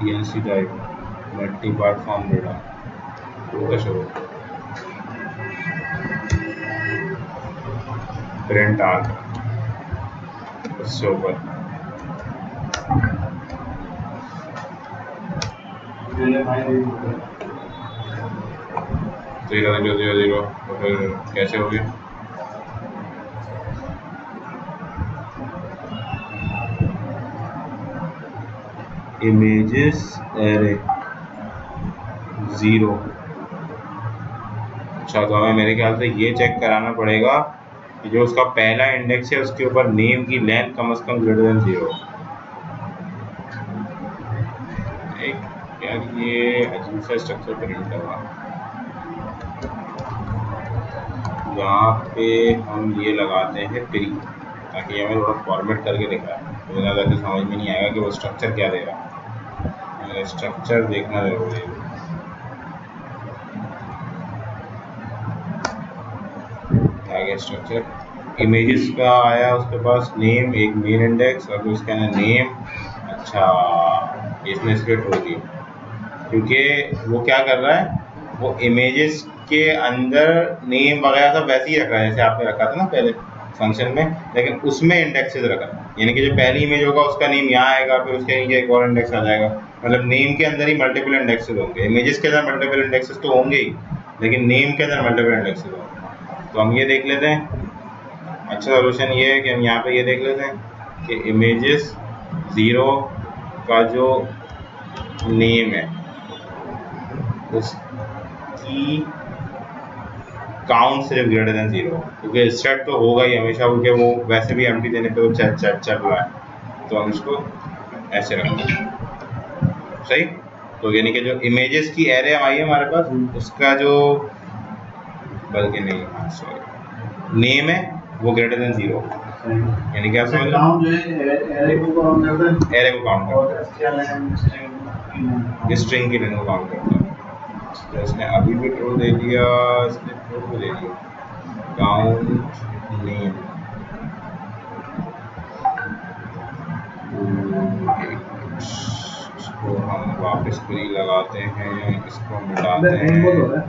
Speaker 2: ENC type multi part form data, तो कैसे हो? प्रिंट आर उससे ऊपर 0 तो फिर कैसे हो गया? Images array 0। अच्छा, तो हमें मेरे ख्याल से ये चेक कराना पड़ेगा कि जो उसका पहला इंडेक्स है उसके ऊपर नेम की लेंथ कम से कम ग्रेटर देन 0। यार ये अजीब सा स्ट्रक्चर प्रिंट होगा। यहाँ पे हम ये लगाते हैं प्री, ताकि हमें थोड़ा फॉर्मेट करके दिखाए, तो ज़्यादा तो समझ में नहीं आएगा कि वो स्ट्रक्चर क्या दे रहा है। स्ट्रक्चर देखना जरूरी है। आगे स्ट्रक्चर इमेजेस का आया, उसके पास नेम, एक मेन इंडेक्स और उसके अंदर नेम। अच्छा, इसने इसके छोड़ दिया क्योंकि वो क्या कर रहा है, वो इमेजेस के अंदर नेम वगैरह सब वैसे ही रख रहा है जैसे आपने रखा था ना पहले फंक्शन में, लेकिन उसमें इंडेक्सेस रखा, यानी कि जो पहली इमेज होगा उसका नेम यहाँ आएगा, फिर उसके नीचे एक और इंडेक्स आ जाएगा। मतलब नेम के अंदर ही मल्टीपल इंडेक्सेस होंगे। इमेजेस के अंदर मल्टीपल इंडेक्सेस तो होंगे ही, लेकिन नेम के अंदर मल्टीपल इंडेक्सेस होंगे। तो हम ये देख लेते हैं। अच्छा सोल्यूशन ये है कि हम यहाँ पे ये देख लेते हैं कि इमेजेस 0 का जो नेम है उसकी काउंट सिर्फ ग्रेटर देन 0, क्योंकि स्टार्ट तो होगा ही हमेशा, क्योंकि वो वैसे भी एम्प्टी देने पे वो चल रहा है। तो हम इसको ऐसे रखेंगे। सही, तो यानी कि जो इमेजेस की एरे आई है हमारे पास, उसका जो बल्कि नहीं सॉरी नेम है वो ग्रेटर देन 0, यानी कि आप समझ लो एरे को काउंट करता है, स्ट्रिंग की लेंथ को काउंट करता है। तो इसने अभी भी ट्रू दे दिया, इसने ट्रू भी दे दिया काउंट नेम। इसको हम वापस प्री लगाते हैं, इसको मिटाते हैं।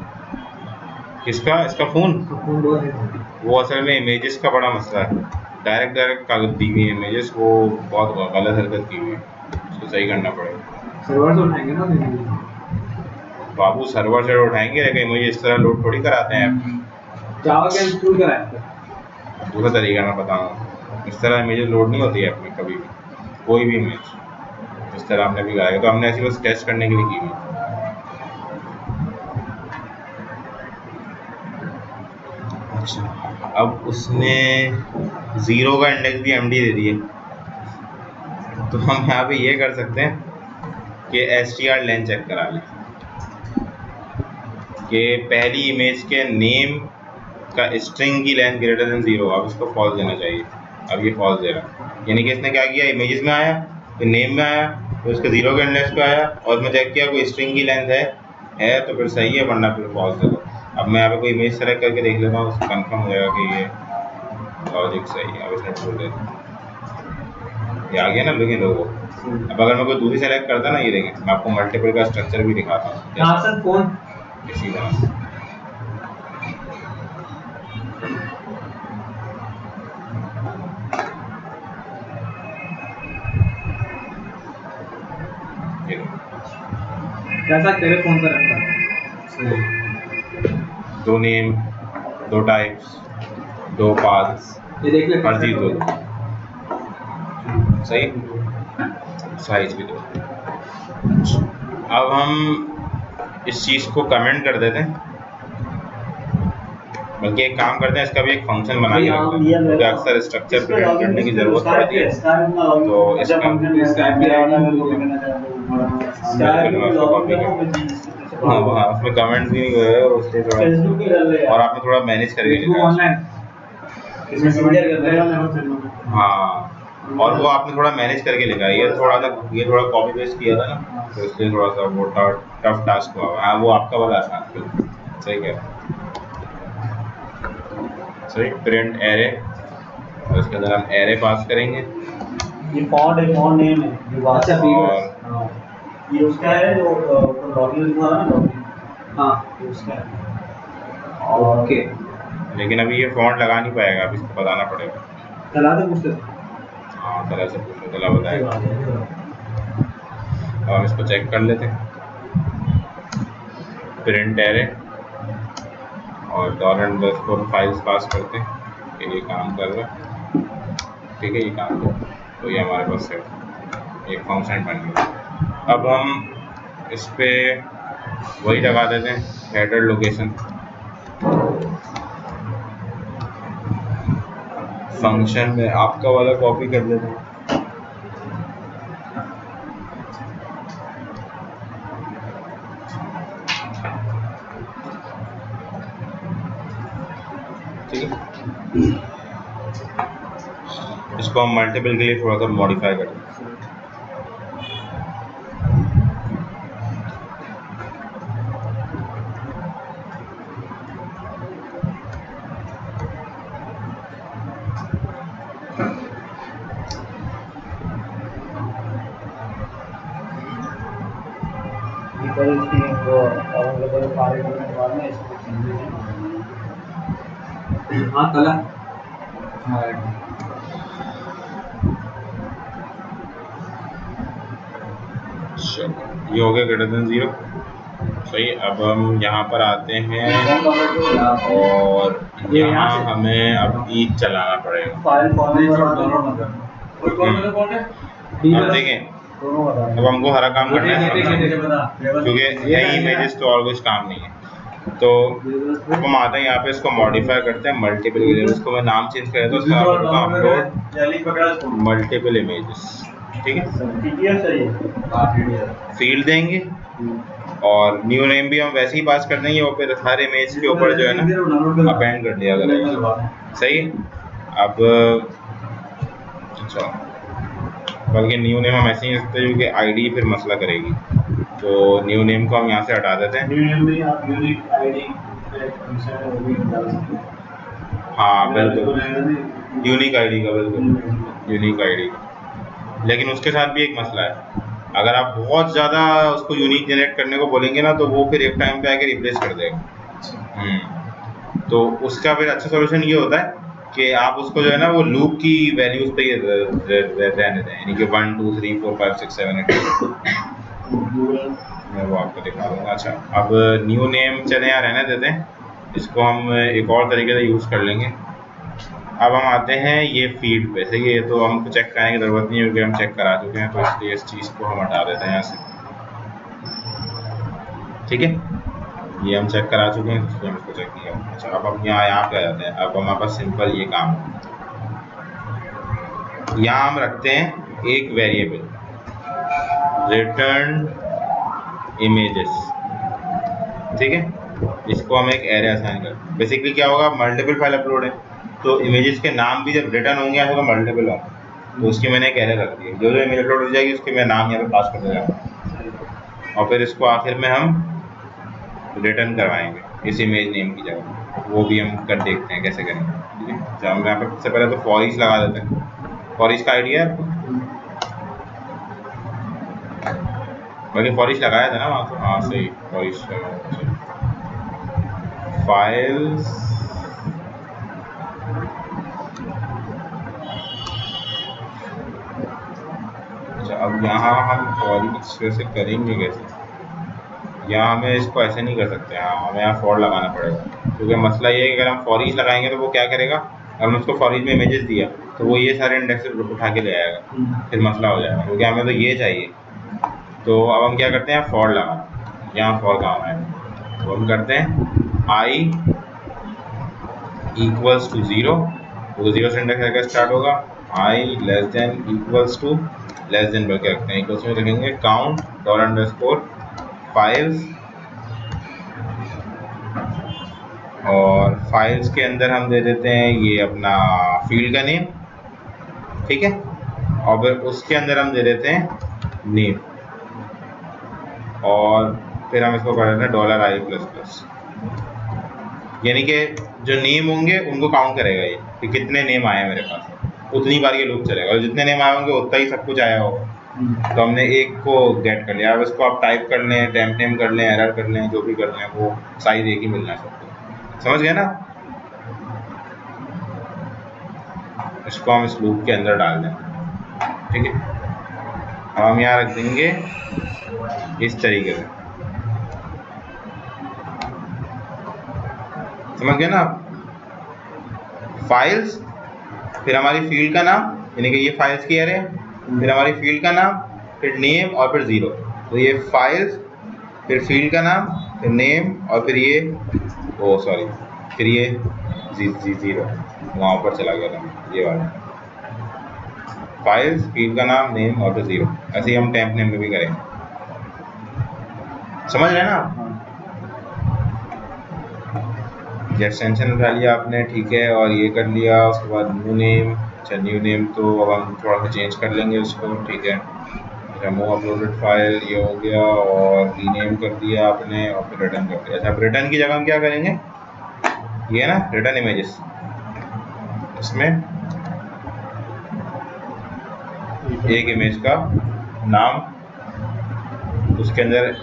Speaker 2: किसका? इसका फोन वो असल में इमेजेस का बड़ा मसला है। डायरेक्ट कागज दी हुई इमेजेस, वो बहुत गलत हरकत की हुई है, उसको सही करना पड़ेगा।
Speaker 1: सर्वर से उठाएंगे ना।
Speaker 2: बाबू सर्वर से उठाएंगे लेकिन मुझे इस तरह लोड थोड़ी कराते हैं
Speaker 1: जावा के इंस्टॉल करा है
Speaker 2: दूसरा तरीका मैं बताऊँ इस तरह इमेज लोड नहीं होती है अपनी कभी भी कोई भी इमेज इस तरह हमने भी कराया तो हमने ऐसी बस टेस्ट करने के लिए की हुई अच्छा अब उसने 0 का इंडेक्स भी एमडी दे दिए तो हम यहाँ पे ये कर सकते हैं कि str लेन चेक करा लें कि पहली इमेज के नेम का स्ट्रिंग की लेंथ ग्रेटर देन 0 अब इसको फॉल्स देना चाहिए अब ये फॉल्स दे रहा है यानी कि इसने क्या किया इमेजेस में आया फिर नेम में आया फिर उसके 0 के इंडेक्स पे आया और मैं चेक किया कोई स्ट्रिंग की लेंथ है तो फिर सही है वरना फिर फॉल्स दे दो अब मैं यहाँ पे कोई इमेज सेलेक्ट करके देख लेता हूँ उसको कंफर्म हो जाएगा कि ये लॉजिक सही है अब इसने छोड़ दिया ये आ गया ना लेकिन लोगों अब अगर मैं कोई दूरी सेलेक्ट करता ना ये देखें मैं आपको मल्टीपल का स्ट्रक्चर भी दिखाता हूँ
Speaker 1: कहाँ सर फोन
Speaker 2: इसी तरह से
Speaker 1: कैसा तेरे फोन पर रखता
Speaker 2: दो नेम दो टाइप्स दो पाथ्स
Speaker 1: ये देख ले
Speaker 2: हर चीज दो सही साइज भी दो अब हम इस चीज को कमेंट कर देते हैं बल्कि एक काम करते हैं इसका भी एक फंक्शन बना के रखते हैं क्योंकि अक्सर स्ट्रक्चर प्रिंट करने की जरूरत पड़ती है तो इसका हाँ उसमें कमेंट्स भी नहीं हुए उससे थोड़ा और आपने थोड़ा मैनेज करके लिखा हाँ और वो आपने थोड़ा मैनेज करके लिखा है ये थोड़ा कॉपी पेस्ट किया था ना तो इसलिए थोड़ा सा वो टफ टास्क हुआ हाँ वो आपका वाला आसान था सही कह सही प्रिंट एरे और इसके अंदर हम एरे पास करेंगे
Speaker 3: ये फॉन्ट है फॉन्ट नेम है ये
Speaker 1: अच्छा,
Speaker 3: और ये उसका है जो लॉगिन लिखा है ना लॉगिन
Speaker 1: हाँ
Speaker 3: ये उसका है
Speaker 1: ओके
Speaker 2: लेकिन अभी ये फॉन्ट लगा नहीं पाएगा अभी इसको बताना पड़ेगा
Speaker 1: चला दे मुझसे
Speaker 2: हाँ तरह से पूछो तला बताएगा अब हम इसको चेक कर लेते हैं प्रिंट एरे और $_ फाइल्स पास करते हैं कि ये काम कर रहा है ठीक है ये काम कर तो ये हमारे पास है एक फंक्शन बन गया अब हम इस पे वही लगा देते हैं हेडर लोकेशन फंक्शन में आपका वाला कॉपी कर लेते हैं ठीक है इसको हम मल्टीपल के लिए थोड़ा सा मॉडिफाई कर दें
Speaker 1: हाँ कला
Speaker 2: चलो ये हो गया ग्रेटर देन 0 सही अब हम यहाँ पर आते हैं और यहाँ हमें अब ईद चलाना पड़ेगा
Speaker 3: फाइल फॉर्मेट
Speaker 2: अब देखें अब हमको हरा काम करना है क्योंकि यही इमेजेस तो और कुछ काम नहीं है तो हम आते हैं यहाँ पे इसको मॉडिफाई करते हैं मल्टीपल इमेजेस इसको मैं नाम चेंज कर देता हूँ उसका अपलोड मल्टीपल इमेजेस ठीक है फील्ड देंगे और न्यू नेम भी हम वैसे ही पास कर देंगे और फिर हर इमेज के ऊपर जो है ना अपेंड कर दिया करेगा सही अब अच्छा बल्कि न्यू नेम हम ऐसे ही सकते हैं क्योंकि आईडी फिर मसला करेगी तो न्यू नेम को हम यहाँ से हटा देते हैं
Speaker 1: न्यू नेम में आप यूनिक आईडी
Speaker 2: हाँ बिल्कुल यूनिक आईडी का बिल्कुल यूनिक आईडी लेकिन उसके साथ भी एक मसला है अगर आप बहुत ज़्यादा उसको यूनिक जनरेट करने को बोलेंगे ना तो वो फिर एक टाइम पे आके रिप्लेस कर देगा तो उसका फिर अच्छा सोल्यूशन ये होता है कि आप उसको जो है ना वो लूप की वैल्यूज पे रहने दें यानी कि 1 2 3 4 5 6 7 8 मैं वो आपको दिखा दूंगा। अच्छा, अब न्यू नेम चले यहाँ रहने देते हैं, इसको हम एक और तरीके से यूज़ कर लेंगे। अब हम आते हैं ये फील्ड पे, सही है। ये तो हमको चेक कराने की ज़रूरत नहीं है क्योंकि हम चेक करा चुके हैं, तो इसलिए इस चीज़ को हम हटा देते हैं यहाँ से। ठीक है, ये हम चेक करा चुके हैं, इसलिए हम इसको चेक किया। अच्छा, अब हम यहाँ पे आ जाते हैं। अब हमारे पास सिंपल ये काम है, यहाँ हम रखते हैं एक वेरिएबल रिटर्न इमेजेस, ठीक है। इसको हम एक एरे असाइन करते हैं। बेसिकली क्या होगा, मल्टीपल फाइल अपलोड है, तो इमेजेस के नाम भी जब रिटर्न होंगे या मल्टीपल होंगे, तो उसकी मैंने एक एरे रख दी है। जो जो इमेज अपलोड हो जाएगी उसके मैं नाम यहाँ पे पास कर देगा, और फिर इसको आखिर में हम रिटर्न करवाएंगे इस इमेज नेम की जगह। वो भी हम कर देखते हैं कैसे करेंगे, ठीक है। तो हम यहाँ पे सबसे पहले तो फॉर ईच लगा देते हैं। फॉर ईच का आइडिया है, बाकी फॉर ईच लगाया था ना वहाँ, तो हाँ सही, फॉर ईच फाइल्स अच्छा। अब यहाँ हम फॉर ईच वैसे करेंगे कैसे, यहाँ हमें इसको ऐसे नहीं कर सकते, हाँ हमें यहाँ फॉर लगाना पड़ेगा। क्योंकि मसला ये है कि अगर हम फॉर ईच लगाएंगे तो वो क्या करेगा, अगर हमने उसको फॉर ईच में इमेजेस दिया तो वो ये सारे इंडेक्स उठा के ले आएगा, फिर मसला हो जाएगा। क्योंकि हमें तो ये चाहिए, तो अब हम क्या करते हैं, फॉर लगाना। यहाँ फॉर काम है, तो हम करते हैं आई इक्वल्स टू 0, तो 0 से इंडेक्स लेकर स्टार्ट होगा। I less than equals to, less than करके रखते हैं, इक्वल्स में रखेंगे काउंट डॉलर अंडरस्कोर फाइल्स, और फाइल्स के अंदर हम दे देते हैं ये अपना फील्ड का नेम, ठीक है। और फिर उसके अंदर हम दे देते हैं नेम, और फिर हम इसको कर देते हैं डॉलर आई प्लस प्लस, यानी कि जो नेम होंगे उनको काउंट करेगा ये कि कितने नेम आए हैं मेरे पास, उतनी बार ये लूप चलेगा, और जितने नेम आए होंगे उतना ही सब कुछ आया होगा। तो हमने एक को गेट कर लिया। अब इसको आप टाइप कर लें, टेम्प नेम कर लें, एरर कर लें, जो भी कर लें, वो साइज एक ही मिलना है सबको, समझ गए ना। इसको हम इस लूप के अंदर डाल दें, ठीक है। अब हम यहाँ रख देंगे इस तरीके से, समझ गए ना आप। फाइल्स, फिर हमारी फील्ड का नाम, यानी कि ये फाइल्स की एरे, फिर हमारी फील्ड का नाम, फिर नेम, और फिर 0। तो ये फाइल्स, फिर फील्ड का नाम, फिर नेम, और फिर ये फिर ये 0 वहाँ ऊपर चला गया था, ये वाला फाइल्स, फील्ड का नाम, नेम, और फिर 0। ऐसे ही हम टेम्प नेम में भी करेंगे, समझ रहे हैं ना आप। ये एक्सटेंशन उठा लिया आपने, ठीक है, और ये कर लिया। उसके बाद न्यू नेम, अच्छा न्यू नेम तो अब हम थोड़ा सा चेंज कर लेंगे उसको, ठीक है। रिमूव अपलोडेड फाइल ये हो गया, और रीनेम कर दिया आपने, और फिर रिटर्न कर दिया। अच्छा, अब रिटर्न की जगह हम क्या करेंगे, ये है ना रिटर्न इमेजेस, इसमें एक इमेज का नाम उसके अंदर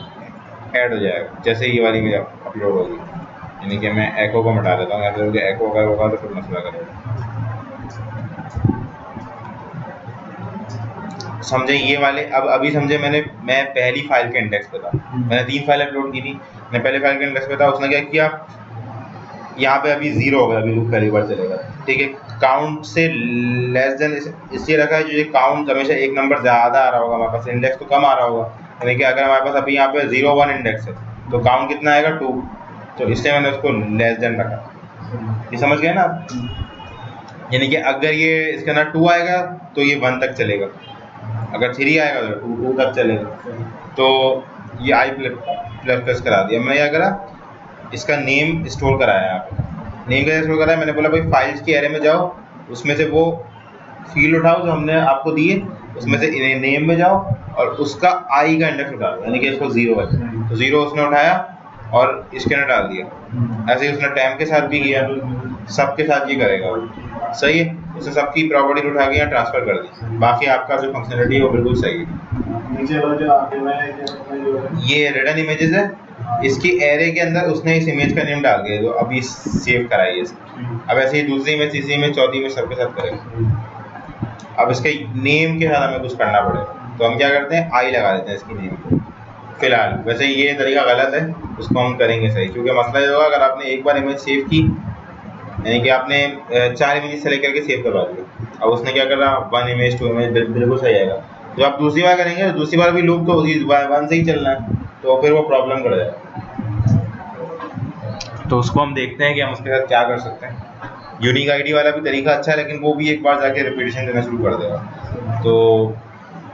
Speaker 2: ऐड हो जाएगा, जैसे ये वाली इमेज अपलोड होगी। यानी कि मैं एको को मिटा देता हूँ, अगर एको अगर होगा तो फिर मसला करेगा। समझे ये वाले, अब अभी समझे मैं पहली फाइल के इंडेक्स पे था, मैंने 3 फाइल अपलोड की थी। मैं पहले फाइल के इंडेक्स पे था, उसने क्या किया, यहाँ पे अभी 0 हो गया, अभी लूप पहली बार चलेगा, ठीक है। काउंट से लेस देन इसलिए रखा है जो ये काउंट हमेशा एक नंबर ज़्यादा आ रहा होगा, हमारे पास इंडेक्स तो कम आ रहा होगा। यानी कि अगर हमारे पास अभी यहाँ पे 0 1 इंडेक्स है तो काउंट कितना आएगा 2, तो इसलिए मैंने उसको लेस देन रखा। ये समझ गए ना आप। यानी कि अगर ये इसके अंदर 2 आएगा तो ये 1 तक चलेगा, अगर 3 आएगा तो 2 तक चलेगा। तो ये आई प्लस प्लस करा दिया। मैं क्या करा, इसका नेम स्टोर कराया, यहाँ पे नेम कैसे स्टोर कराया, मैंने बोला भाई फाइल्स की एरे में जाओ, उसमें से वो फील्ड उठाओ जो हमने आपको दिए, उसमें से नेम में जाओ और उसका आई का इंडेक्स उठा दो, यानी कि इसको 0 है तो 0 उसने उठाया और इसके अंदर डाल दिया। ऐसे ही उसने टैम के साथ भी किया, सबके साथ ये करेगा वो, सही है। उसने सबकी प्रॉपर्टी उठा के यहाँ ट्रांसफर कर दी, बाकी आपका जो फंक्शनलिटी है वो बिल्कुल सही है।
Speaker 1: नीचे वाला जो आगे में
Speaker 2: ये रिटर्न इमेजेस है, इसकी एरे के अंदर उसने इस इमेज का नेम डाल दिया जो अभी सेव कराई है। अब ऐसे ही दूसरी इमेज, तीसरी इमेज, चौथी इमेज सबके साथ करेगा। अब इसके नेम के साथ हमें कुछ करना पड़ेगा, तो हम क्या करते हैं, आई लगा देते हैं इसकी नेम को, फिलहाल वैसे ये तरीका गलत है, उसको हम करेंगे सही, क्योंकि मसला ये होगा अगर आपने एक बार इमेज सेव की, यानी कि आपने 4 इमेज सेलेक्ट करके सेव करवा दिया, अब उसने क्या करा 1 इमेज 2 इमेज बिल्कुल सही आएगा। जब आप दूसरी बार करेंगे तो दूसरी बार भी लूप तो 1 से ही चलना है, तो फिर वो प्रॉब्लम कर जाएगा। तो उसको हम देखते हैं कि हम उसके साथ क्या कर सकते हैं। यूनिक आईडी वाला भी तरीका अच्छा है, लेकिन वो भी एक बार जाके रिपीटेशन देना शुरू कर देगा, तो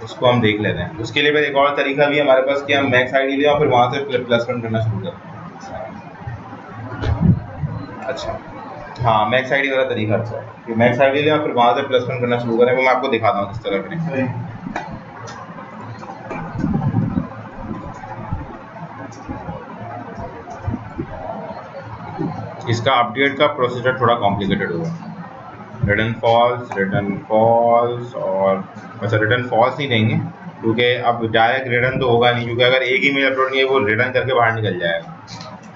Speaker 2: उसको हम देख लेते हैं। उसके लिए फिर एक और तरीका भी है हमारे पास कि हम मैक्स आईडी लें और फिर वहाँ से प्लस वन करना शुरू करें। अच्छा हाँ, मैक्स आईडी वाला तरीका अच्छा है कि मैक्स आईडी लें और फिर वहाँ से प्लस वन करना शुरू करें। वो मैं आपको दिखाता हूँ किस तरह करें। इसका अपडेट का प्रोसीजर थोड़ा कॉम्प्लिकेटेड होगा। रिटर्न फॉल्स और अच्छा रिटर्न फॉल्स नहीं देंगे, क्योंकि अब डायरेक्ट रिटर्न तो होगा नहीं, क्योंकि अगर एक ही मेल अपलोड नहीं है वो रिटर्न करके बाहर निकल जाएगा,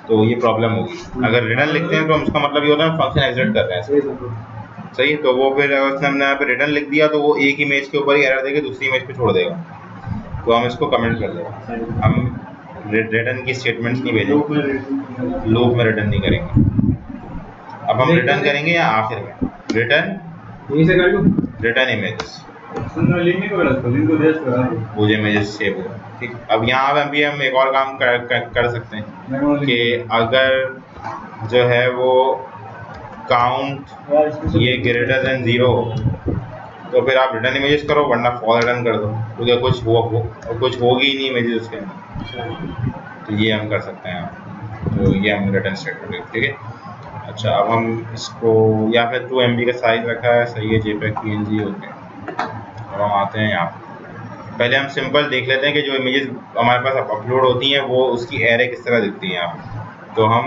Speaker 2: तो ये प्रॉब्लम होगी। अगर रिटर्न लिखते हैं तो उसका मतलब ये होता है फंक्शन एग्जिट कर रहे हैं, सही। तो वो फिर अगर हमने यहाँ पे रिटर्न लिख दिया तो वो एक इमेज के ऊपर ही एरर देके दूसरी इमेज पे छोड़ देगा, तो हम इसको कमेंट कर देंगे। हम रिटर्न की स्टेटमेंट्स नहीं भेजेंगे, लूप में रिटर्न नहीं करेंगे। अब हम रिटर्न करेंगे या आखिर में रिटर्न रिटर्न इमेजेस, वो इमेजेस सेव हो। ठीक, अब यहाँ पे भी हम एक और काम कर सकते हैं कि अगर जो है वो काउंट ये ग्रेटर देन 0 तो फिर आप रिटर्न इमेजेस करो, वरना फॉल रिटर्न कर दो, क्योंकि कुछ होगी ही नहीं इमेजेस उसके अंदर। तो ये हम कर सकते हैं, तो ये हम रिटर्न स्टेटमेंट, ठीक है। अच्छा, अब हम इसको या फिर 2 MB का साइज रखा है, सही है, JPEG PNG ओके। अब हम आते हैं यहाँ, पहले हम सिंपल देख लेते हैं कि जो इमेजेस हमारे पास अपलोड होती हैं वो उसकी एरे किस तरह दिखती है यहाँ। तो हम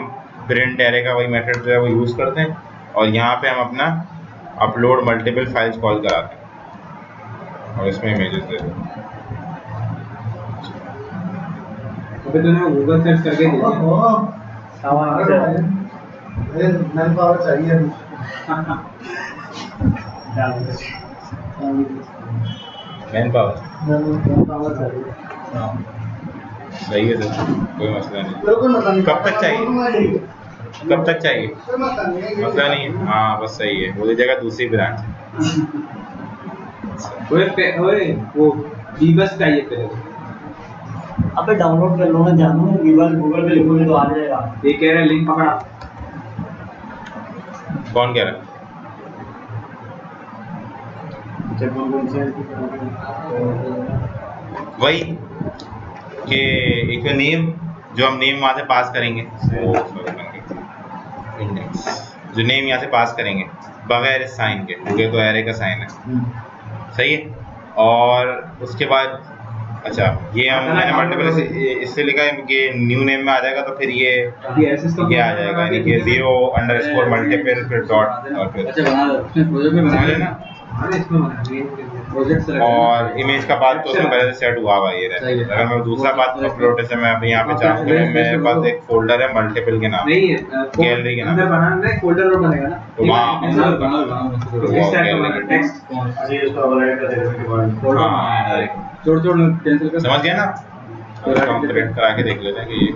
Speaker 2: प्रिंट एरे का वही मेथड जो है वो यूज़ करते हैं, और यहाँ पे हम अपना अपलोड मल्टीपल फाइल्स कॉल कराते हैं और इसमें इमेजेस दे देते हैं।
Speaker 1: अबे तूने गूगल सर्च करके देखा
Speaker 3: मैन पावर चाहिए
Speaker 2: मैन पावर
Speaker 3: चाहिए।
Speaker 2: सही है सर, कोई मसला नहीं। कब तक चाहिए, कब तक चाहिए, मसला नहीं है। हाँ बस सही है, वो जगह दूसरी ब्रांच है।
Speaker 1: ओए वो बीबस चाहिए तेरे को।
Speaker 3: अबे डाउनलोड कर लो ना जानू, गूगल पे लिखोगे तो आ जाएगा।
Speaker 1: ये कह रहा है लिंक पकड़ा।
Speaker 2: कौन कह रहा है? वही कि एक नेम, जो हम नेम वहाँ से पास करेंगे, इंडेक्स जो नेम यहाँ से पास करेंगे बगैर इस साइन के, क्योंकि तो एरे का साइन है, सही है। और उसके बाद अच्छा ये हम मैंने मल्टीपल इससे लिखा है कि न्यू नेम में आ जाएगा, तो फिर ये आ जाएगा, यानी कि 0_ मल्टीपल फिर डॉट और फिर समझे ना। और इमेज का बात तो उसमें पहले से सेट हुआ हुआ ये रहता है। अगर मैं दूसरा बात अपलोड, जैसे मैं अभी यहाँ पे चाहूँ कि मेरे पास एक फोल्डर है मल्टीपल के नाम, गैलरी के नाम,
Speaker 1: फोल्डर बनेगा ना,
Speaker 2: तो वहाँ
Speaker 1: छोड़ कैंसिल कर।
Speaker 2: समझ गया ना। उसको हम प्रिंट करा के देख लेते हैं कि ये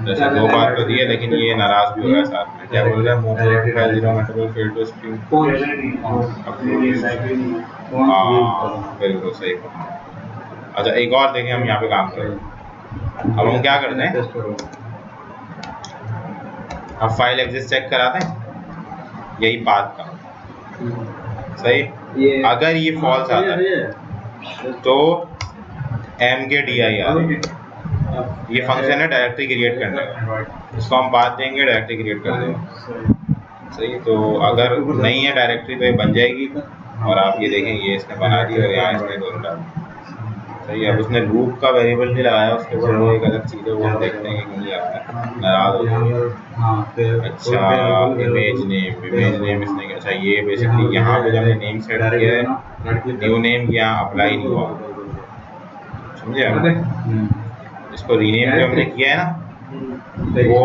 Speaker 2: जैसे 2 बार तो दिए, लेकिन ये नाराज भी हो गया साथ में। क्या बोल रहा है, बिल्कुल सही। अच्छा एक और देखें, हम यहाँ पे काम करें। अब हम क्या करते हैं, अब फाइल एग्जिस्ट चेक कराते हैं, यही पाथ का, सही। अगर ये फॉल्स आता है तो mkdir ये फंक्शन है डायरेक्टरी क्रिएट करने का, इसको हम बात देंगे, डायरेक्टरी क्रिएट कर देंगे, सही। तो अगर नहीं है डायरेक्टरी तो ये बन जाएगी, और आप ये देखें ये इसने बना दी और यहाँ इसने दोनों डाल, सही। अब उसने लूप का वेरिएबल नहीं लगाया उसके ऊपर, वो एक अलग चीज़ है, वो हम देखते हैं कि कहीं आता है, नाराज हो जाएगा। अच्छा इमेज नेम इसने, अच्छा ये बेसिकली यहाँ पे जो हमने नेम सेट किया है, न्यू नेम यहाँ अप्लाई नहीं हुआ, समझे। इसको रीनेम जो हमने किया है ना वो,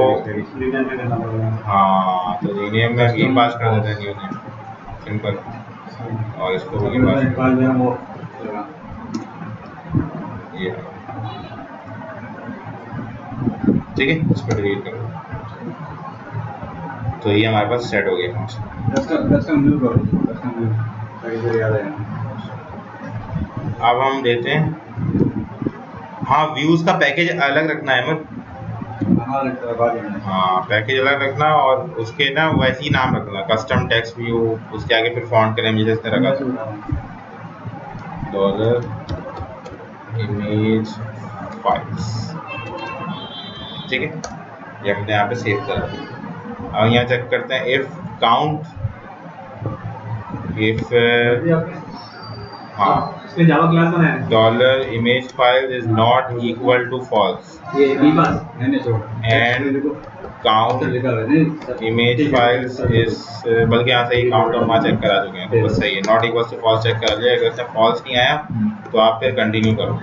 Speaker 2: हाँ तो रीनेम में ये पास कर देते हैं न्यू नेम, सिंपल, और इसको भी पास कर, ये ठीक है, इस पर डिलीट करो। तो ये हमारे पास सेट हो गया फंक्शन।
Speaker 1: कस्टम व्यू करो, कस्टम व्यू ताकि फिर याद आए।
Speaker 2: अब हम देते हैं, हाँ व्यूज का पैकेज अलग रखना है मत।
Speaker 1: हाँ लगता है बाद में।
Speaker 2: हाँ पैकेज अलग रखना और उसके ना वैसे ही नाम रखना, कस्टम टेक्स्ट व्यू, उसके आगे फिर फॉन्ट करें जैसे इसने रखा डॉलर इमेज फाइल्स, ठीक है, ये हमने यहाँ पे सेव करा दिया। अब यहाँ चेक करते हैं इफ काउंट, इफ हाँ
Speaker 1: इसमें जावा क्लास बनाया है।
Speaker 2: Dollar image file is not equal to false
Speaker 1: ये बी पास मैंने छोड़
Speaker 2: and count image files is, बल्कि यहाँ से ही काउंट और वहाँ चेक करा चुके हैं, तो बस सही है। Not equal to false check करा लिया, अगर इसमें फॉल्स नहीं आया तो आप फिर कंटिन्यू करो,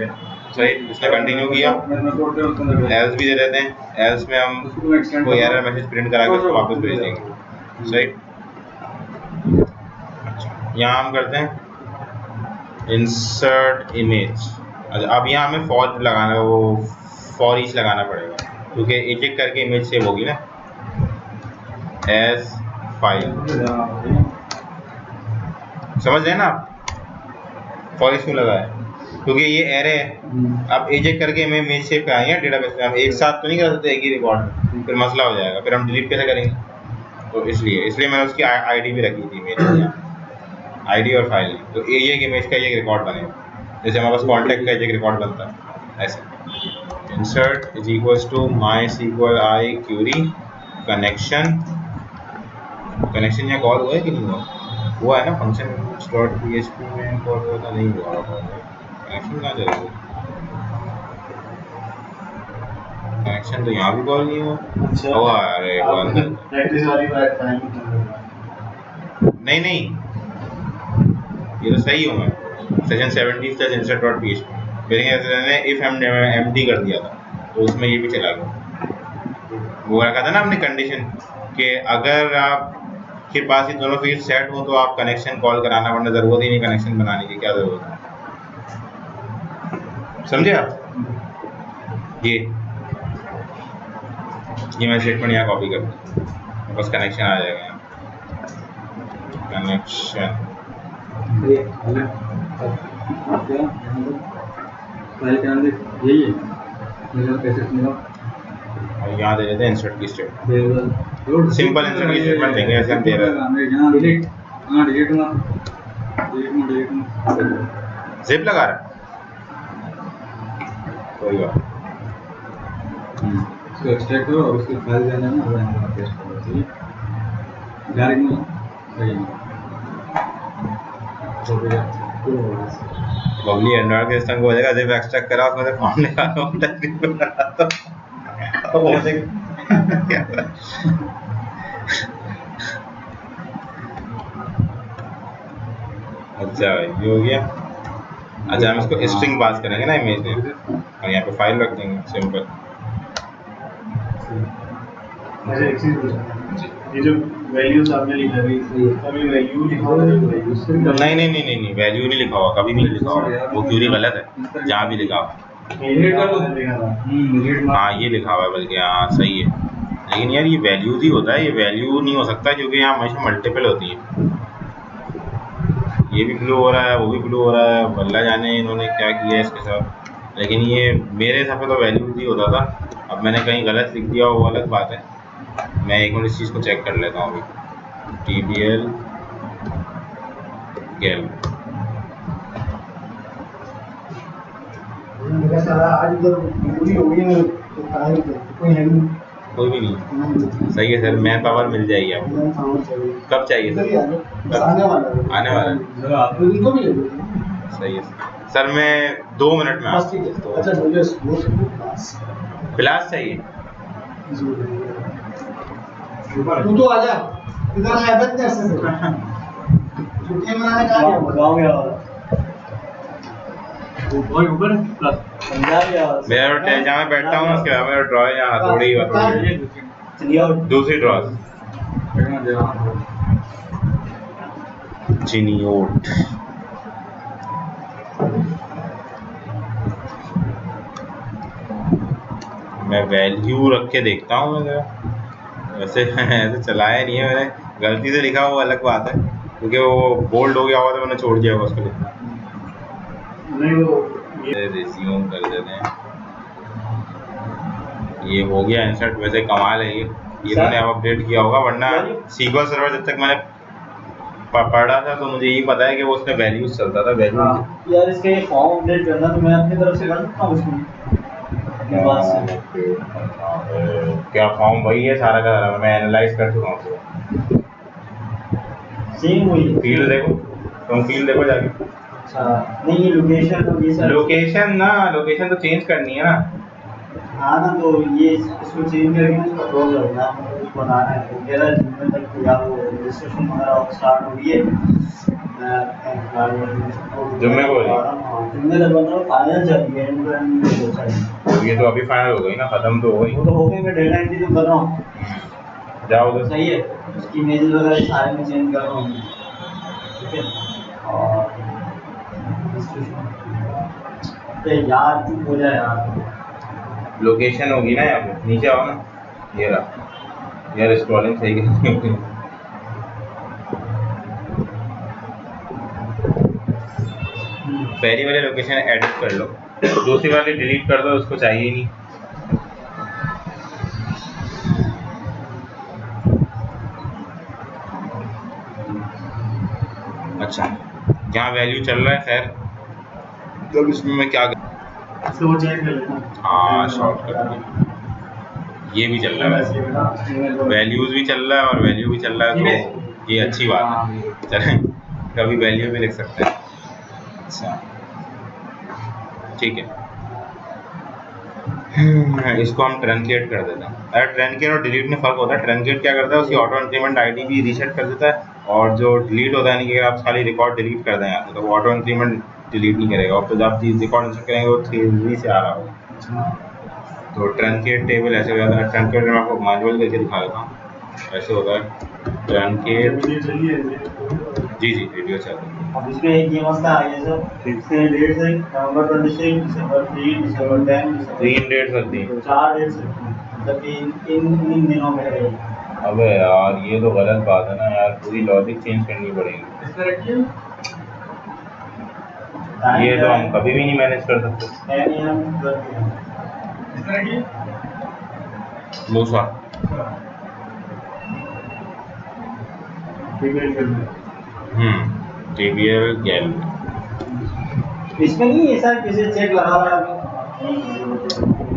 Speaker 2: सही। इसने कंटिन्यू किया, एल्स भी दे देते हैं, एल्स में हम कोई एरर मैसेज प्रिंट करा के उसको वापस भेज देंगे, सही। अच्छा यहाँ हम करते हैं इंसर्ट इमेज। अच्छा अब यहाँ हमें फॉर लगाना, वो फॉर ईच लगाना पड़ेगा क्योंकि एक एक करके इमेज सेव होगी ना, एज फाइल, समझ रहे हैं ना आप फॉर ईच क्यों लगा है, क्योंकि ये एरे है। अब एक एक करके हमें इमेज सेव कराएंगे डेटाबेस में, हम एक साथ तो नहीं कर सकते एक ही रिकॉर्ड में, फिर मसला हो जाएगा, फिर हम डिलीट कैसे करेंगे। तो इसलिए मैंने उसकी आईडी भी रखी थी इमेज, आईडी और फाइल, तो एक इमेज का एक रिकॉर्ड बनेगा, जैसे हमारे पास कॉन्टैक्ट का एक रिकॉर्ड बनता है ऐसे। Insert is equals to my sequel I query connection, connection यहाँ कॉल हुआ है कि नहीं हुआ है ना, फंक्शन डॉट पीएचपी में कॉल हुआ था, नहीं हुआ, कनेक्शन कहाँ चला गया, कनेक्शन तो यहाँ भी कॉल नहीं हुआ हुआ, अरे
Speaker 3: प्रैक्टिस वाली बात टाइम
Speaker 2: नहीं ये तो सही हूँ मैं, session 70 plus insert dot PHP मैंने इफ एम्प्टी कर दिया था तो उसमें ये भी चला गया। वो रखा था ना हमने कंडीशन कि अगर आप के पास ये दोनों फील्ड सेट हो तो आप कनेक्शन कॉल कराना, वरना जरूरत ही नहीं कनेक्शन बनाने की, क्या जरूरत है, समझे आप। ये मैं स्टेटमेंट यहाँ कॉपी कर दूँ, बस कनेक्शन आ जाएगा यहाँ, कनेक्शन और यहाँ दे देते हैं इंसर्ट की स्टेटमेंट, सिंपल इंसर्ट की स्टेटमेंट देंगे, ऐसे हम दे रहे हैं। जिप लगा रहा है कोई बात,
Speaker 1: इसको एक्सट्रैक्ट करो और उसकी फाइल जाना है ना, वो यहाँ पर पेस्ट करो, ठीक है, डायरेक्ट नहीं
Speaker 2: बबली एंड्रॉइड के सिस्टम को हो जाएगा, जिप एक्सट्रैक्ट करा उसमें से फॉर्म निकालो, अच्छा ये हो गया। अच्छा हम इसको स्ट्रिंग पास करेंगे ना इमेज में, और यहाँ पे फाइल रख देंगे, सिंपल।
Speaker 3: अच्छा एक चीज पूछना, ये जो वैल्यूज आपने लिखा है अभी वैल्यू लिखा हुआ है, वैल्यूज
Speaker 2: नहीं वैल्यू नहीं लिखा हुआ, कभी भी नहीं लिखा हुआ, वो क्यूरी गलत है जहाँ भी लिखा हुआ। हाँ ये लिखा हुआ है बल्कि, हाँ सही है, लेकिन यार ये वैल्यूज ही होता है, ये वैल्यू नहीं हो सकता क्योंकि यहाँ हमेशा मल्टीपल होती है, ये भी ब्लू हो रहा है वो भी ब्लू हो रहा है, बल्ला जाने इन्होंने क्या किया है इसके साथ, लेकिन ये मेरे हिसाब से तो वैल्यूज ही होता था। अब मैंने कहीं गलत लिख दिया वो अलग बात है, मैं एक मिनट इस चीज़ को चेक कर लेता हूँ अभी। TBL गेल कोई भी नहीं, सही है सर, मैन पावर मिल जाएगी आपको, कब चाहिए सर, आने वाला है, सही है सर, मैं 2 मिनट में आता हूँ। क्लास चाहिए
Speaker 4: तू तो आजा इधर हैबत कैसे से छुट्टी मनाने कहाँ गया
Speaker 3: गाँव गया
Speaker 1: और ऊपर प्लस
Speaker 3: पंजाब गया
Speaker 2: मेरा जहाँ मैं बैठता हूँ उसके बाद मेरा ड्रॉ है यहाँ थोड़ी दूसरी ड्रॉ चिनियोट मैं वैल्यू रख के देखता हूँ मैं वैसे ऐसे चलाया नहीं है मैंने, गलती से लिखा वो अलग बात है, क्योंकि वो बोल्ड हो गया होगा तो मैंने छोड़ दिया होगा उसको लिखना।
Speaker 3: नहीं वो
Speaker 2: रिज्यूम कर देते हैं। ये हो गया इंसर्ट। वैसे कमाल है ये इन्होंने अब अपडेट किया होगा, वरना सीक्वल सर्वर जब तक मैंने पढ़ा था तो मुझे यही पता है कि वो उसमें वैल्यूज चलता था। वैल्यू
Speaker 4: यार इसके फॉर्म अपडेट करना तो मैं अपनी तरफ से कर सकता हूँ उसमें अपनी बात से।
Speaker 2: क्या फॉर्म वही है सारा का सारा, मैं एनालाइज कर चुका हूँ।
Speaker 4: सेम वही है।
Speaker 2: फील्ड देखो, तुम फील्ड देखो जाके।
Speaker 4: अच्छा नहीं ये लोकेशन और ये सब
Speaker 2: लोकेशन ना, लोकेशन तो चेंज करनी है ना।
Speaker 4: हाँ ना, तो ये इसको चेंज करके इसका रोल करना है, कुछ बनाना है। तो मेरा जिम्मे तक या वो रजिस्ट्रेशन वगैरह स्टार्ट हो गई है।
Speaker 2: जुम्मे को
Speaker 4: जुम्मे तक बंदा फाइनल चाहिए, एंड टू एंड हो चाहिए।
Speaker 2: ये तो अभी फाइनल हो गई ना, खत्म तो हो गई।
Speaker 4: वो तो हो गई, मैं डेटा एंट्री तो कर रहा हूँ।
Speaker 2: जाओ उधर।
Speaker 4: सही है, उसकी इमेजेस वगैरह सारे में चेंज कर रहा हूँ। ठीक है, और अरे यार चुप हो जाए यार।
Speaker 2: लोकेशन होगी ना यहाँ पे, नीचे आओ ना। ये रहा यार, स्क्रॉलिंग सही करनी। पहली वाली लोकेशन एडिट कर लो, दूसरी वाली डिलीट कर दो, उसको चाहिए ही नहीं। अच्छा यहाँ वैल्यू चल रहा है, खैर तब इसमें मैं क्या
Speaker 3: इसको वो चेंज कर लेता हूँ।
Speaker 2: हाँ शॉर्टकट ये भी चल रहा है, वैल्यूज भी चल रहा है और वैल्यू भी चल रहा है, तो ये अच्छी बात है। चलें कभी वैल्यू भी लिख सकते हैं। अच्छा ठीक है, इसको हम ट्रंकेट कर देते हैं। अगर ट्रंकेट और डिलीट में फ़र्क होता है, ट्रंकेट क्या करता है उसकी ऑटो इंक्रीमेंट आईडी भी रीसेट कर देता है, और जो डिलीट होता है यानी कि अगर आप खाली रिकॉर्ड डिलीट कर दें यहाँ से तो वो ऑटो इंक्रीमेंट डिलीट नहीं करेगा, और तो जब आप रिकॉर्ड इंसर्ट करेंगे वो 3 से आ रहा होगा। तो ट्रंकेट टेबल ऐसे हो जाता है। ट्रंकेट मैं आपको मैनुअल करके दिखा देता हूँ, ऐसे होता है ट्रंकेट। जी जी वीडियो चल रही है।
Speaker 4: अब इसमें एक ये मसला आ गया सर, इसमें डेट है नवंबर 26, दिसंबर 3, दिसंबर 10, दिसंबर
Speaker 2: 3 डेट्स रख दी,
Speaker 4: 4 डेट्स मतलब कि इन दिनों में है।
Speaker 2: अबे यार ये तो गलत बात है ना यार, पूरी लॉजिक चेंज करनी पड़ेगी।
Speaker 4: इसमें रखिए
Speaker 2: ये तो हम कभी भी नहीं मैनेज कर सकते।
Speaker 4: है नहीं हम इसमें रखिए
Speaker 2: मूसा JBL गैलरी
Speaker 4: इसमें नहीं है सर, किसी चेक लगा रहा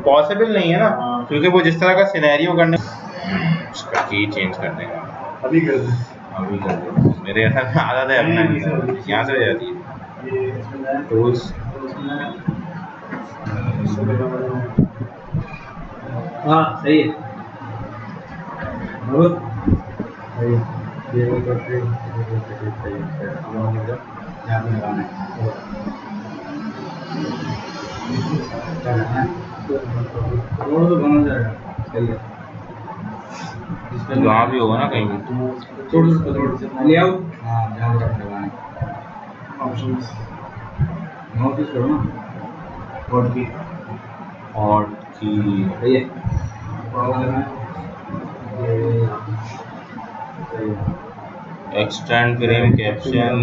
Speaker 2: पॉसिबल नहीं है ना, क्योंकि वो जिस तरह का सिनेरियो करने उसका की चेंज करने का
Speaker 3: अभी कर दे।
Speaker 2: अभी कर दो। मेरे आदत है अपना यहाँ से हो जाती है
Speaker 3: ये इसमें
Speaker 2: टूल्स।
Speaker 4: हाँ सही है बहुत सही है। ये वो करते सही है, अब हम लोग यहाँ पे लगाना है क्या करना है, रोड तो बना जाएगा। सही है,
Speaker 2: वहाँ भी होगा ना कहीं भी।
Speaker 4: छोड़ लेआउट, हाँ यहाँ पे लगाना है
Speaker 3: ऑप्शंस
Speaker 4: नोटिस करो ना
Speaker 3: कोड की
Speaker 2: और की
Speaker 4: सही है, और लगाना है ये सही है।
Speaker 2: एक्सटेंड फ्रेम कैप्शन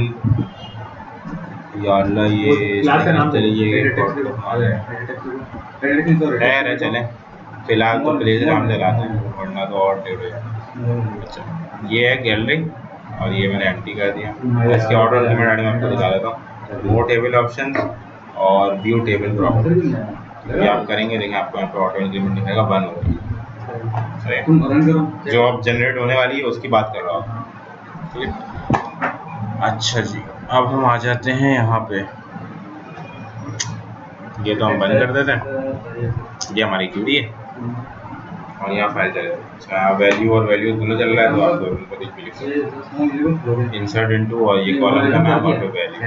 Speaker 2: यार ला ये
Speaker 4: क्लास का नाम
Speaker 2: खैर है चलें, फिलहाल तो प्लेस नाम दिलाते हैं वरना तो और टेढ़े। अच्छा ये है गैलरी और ये मैंने एंटी कर दिया। इसके ऑर्डर लिमिट आईडी मैं आपको दिखा देता हूँ। मोर टेबल ऑप्शंस और व्यू टेबल प्रॉपर्टीज ये आप करेंगे, देखें आपको यहाँ पे ऑटो इंक्रीमेंट दिखेगा 1 हो गई। जो अब जनरेट होने वाली है उसकी बात कर रहा हूँ। ठीक है, अच्छा जी अब हम आ जाते हैं यहाँ पे, ये तो हम बंद कर देते हैं। ये हमारी क्यूरी है और यहाँ फाइल चले। अच्छा वैल्यू और वैल्यू दोनों चल रहा है, तो आप दोनों को कुछ भी लिख सकते हैं। इंसर्ट इनटू और ये कॉलम का नाम और वैल्यू।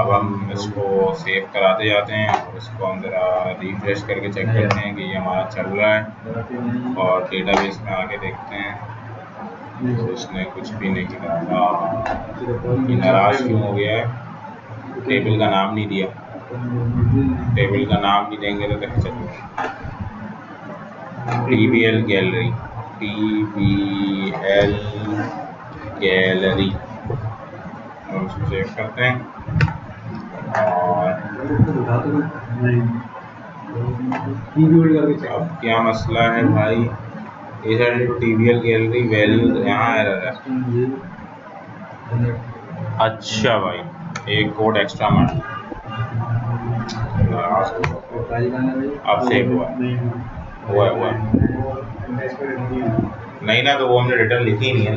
Speaker 2: अब हम इसको सेव कराते जाते हैं और इसको हम ज़रा रिफ्रेश करके चेक करते हैं कि ये हमारा चल रहा है, और डेटाबेस में आके देखते हैं तो उसने कुछ भी नहीं डाला। नाराज़ क्यों हो गया है? टेबल का नाम नहीं दिया, टेबल का नाम नहीं देंगे तो कैसे चलेगा। TBL गैलरी, TBL गैलरी और उसको सेव करते हैं। और अब क्या मसला है भाई, इधर TBL गैलरी वैल्यूज यहाँ एरर है। अच्छा भाई एक कोड एक्स्ट्रा मार, अब सेव हुआ है। नहीं ना, तो वो हमने रिटर्न लिखी ही नहीं है।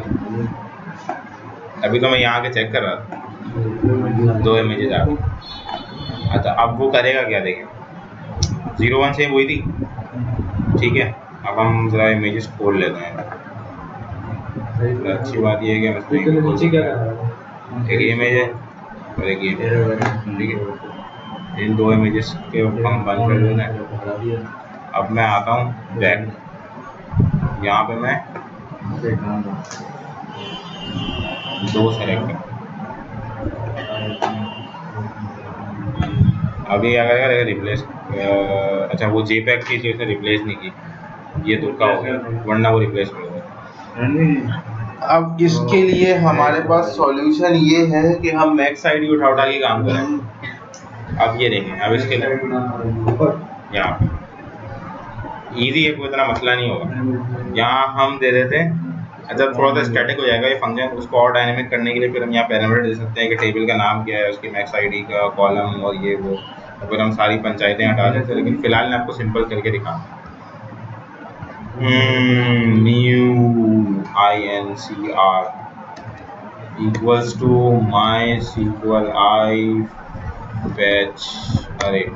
Speaker 2: अभी तो मैं यहाँ के चेक कर रहा था, 2 इमेजेस आ गई। अच्छा अब वो करेगा क्या, देखें 01 सेव हुई थी, ठीक है। अब हम जरा इमेजेस खोल लेते हैं। अच्छी बात ये है कि हम इसमें एक इमेज है और एक ये, ठीक है। इन 2 इमेजेस के हम बंद कर देते हैं। अब मैं आता हूँ बैक, यहाँ पे मैं 2 सेलेक्ट कर, अभी क्या करेगा, रिप्लेस। अच्छा वो JPEG थी तो इसने रिप्लेस नहीं की, ये तुक्का हो गया, वरना वो रिप्लेस कर देगा। अब इसके लिए हमारे पास सॉल्यूशन ये है कि हम मैक्स आईडी उठा के काम करें। अब ये देखें, अब इसके लिए यहाँ इजी है, कोई इतना मसला नहीं होगा। यहाँ हम दे देते हैं, अच्छा थोड़ा सा स्टैटिक हो जाएगा ये फंक्शन, उसको और डायनेमिक करने के लिए फिर हम यहाँ पैरामीटर दे सकते हैं कि टेबल का नाम क्या है, उसकी मैक्स आईडी का कॉलम और ये वो, तो फिर हम सारी पंचायतें हटा सकते हैं। लेकिन फिलहाल मैं आपको सिंपल करके दिखाऊँ। New INCR equals to MySQLi fetch array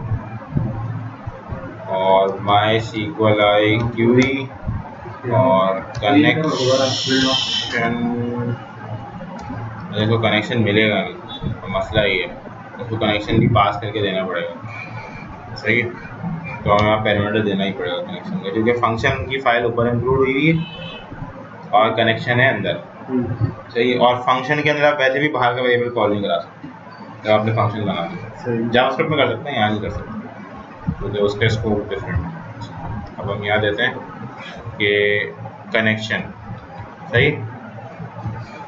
Speaker 2: और MySQLi query और कनेक्शन। देखो कनेक्शन मिलेगा नहीं, तो मसला ये है, उसको कनेक्शन भी पास करके देना पड़ेगा, सही है। तो हमें यहाँ पैरामीटर देना ही पड़ेगा कनेक्शन का, क्योंकि फंक्शन की फाइल ऊपर इंक्लूड हुई है और कनेक्शन है अंदर, सही है। और फंक्शन के अंदर आप वैसे भी बाहर का वेरिएबल कॉल नहीं करा सकते जब आपने फंक्शन बना दिया। जावास्क्रिप्ट में कर सकते हैं, यहाँ नहीं कर सकते, क्योंकि उसके स्कोप डिफरेंट है। अब हम यहाँ देते हैं कि कनेक्शन, सही।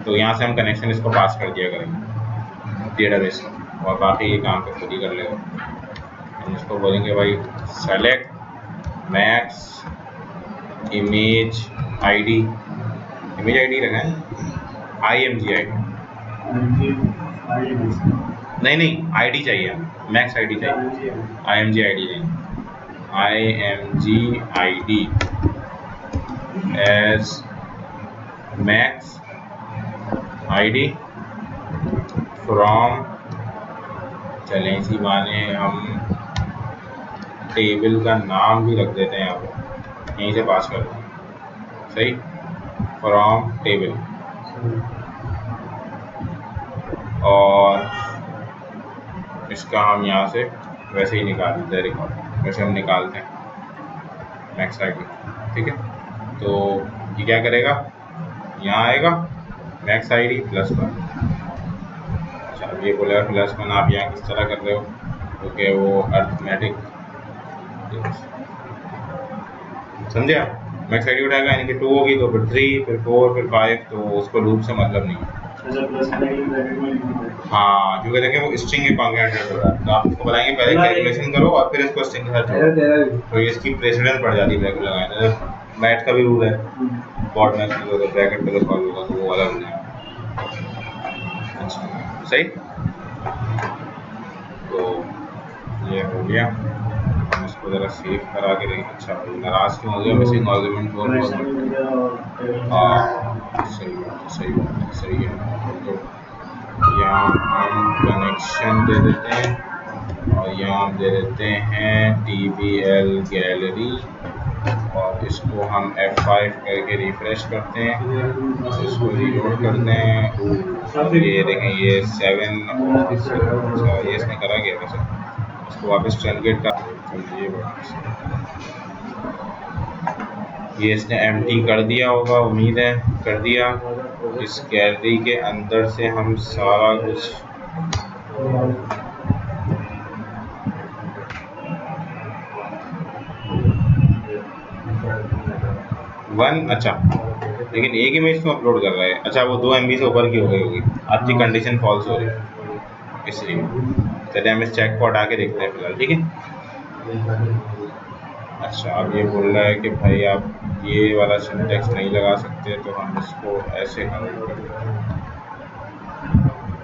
Speaker 2: तो यहाँ से हम कनेक्शन इसको पास कर दिया करेंगे डेटाबेस में, और बाकी ये काम तो खुद ही कर लेगा। हम इसको बोलेंगे भाई select max image ID, image ID रखा है, IMG आईडी नहीं आईडी चाहिए, मैक्स आईडी चाहिए, IMG आईडी नहीं, IMG ID as max ID from, चलें इसी माने हम टेबल का नाम भी रख देते हैं, यहाँ पे यहीं से पास कर दें, सही, फ्रॉम टेबल। और इसका हम यहाँ से वैसे ही निकाल देते हैं रिकॉर्ड, वैसे हम निकालते हैं मैक्स आईडी, ठीक है। तो ये क्या करेगा, यहाँ आएगा मैक्स आईडी +1। अच्छा अब ये बोलेगा +1, आप यहाँ किस तरह कर रहे हो, क्योंकि वो अर्थमेटिक, समझे आप। मैक्स आईडी उठाएगा यानी कि 2 होगी तो फिर 3, फिर 4, फिर 5, तो उसको लूप से मतलब नहीं है। हाँ क्योंकि देखिए वो स्ट्रिंग के कॉन्ग्रेंटेड हो रहा है, तो आप इसको बताएंगे पहले कैलकुलेशन करो और फिर इसको स्ट्रिंग के साथ जोड़ो, तो इसकी प्रेसिडेंस पड़ जाती है ब्रैकेट लगाने। मैथ का भी रूल है, बॉट मैथ में अगर ब्रैकेट पे सॉल्व होगा तो वो वाला रूल है। अच्छा सही, तो ये हो गया। हम इसको ज़रा सेव करा के देखें। अच्छा नाराज़ क्यों हो गया, मिसिंग आर्गुमेंट बहुत हाँ सही है। तो यहाँ हम कनेक्शन दे देते हैं और यहाँ हम दे देते हैं TBL गैलरी, और इसको हम F5 करके रिफ्रेश करते हैं, इसको रीलोड करते हैं। ये देखें ये 7 अच्छा ये इसने करा गया वैसे, इसको वापस ट्रंकेट कर, ये इसने एम्प्टी कर दिया होगा, उम्मीद है कर दिया। इस गैलरी के अंदर से हम सारा कुछ 1 अच्छा, लेकिन एक इमेज क्यों अपलोड कर रहा है? अच्छा वो 2 MB से ऊपर की हो गई होगी, आपकी कंडीशन फॉल्स हो रही है इसलिए। चलिए हम इस चेक को हटा के देखते हैं फिलहाल, ठीक है। अच्छा अब ये बोल रहा है कि भाई आप ये वाला सिंटेक्स नहीं लगा सकते, तो हम इसको ऐसे हैंडल कर देते हैं,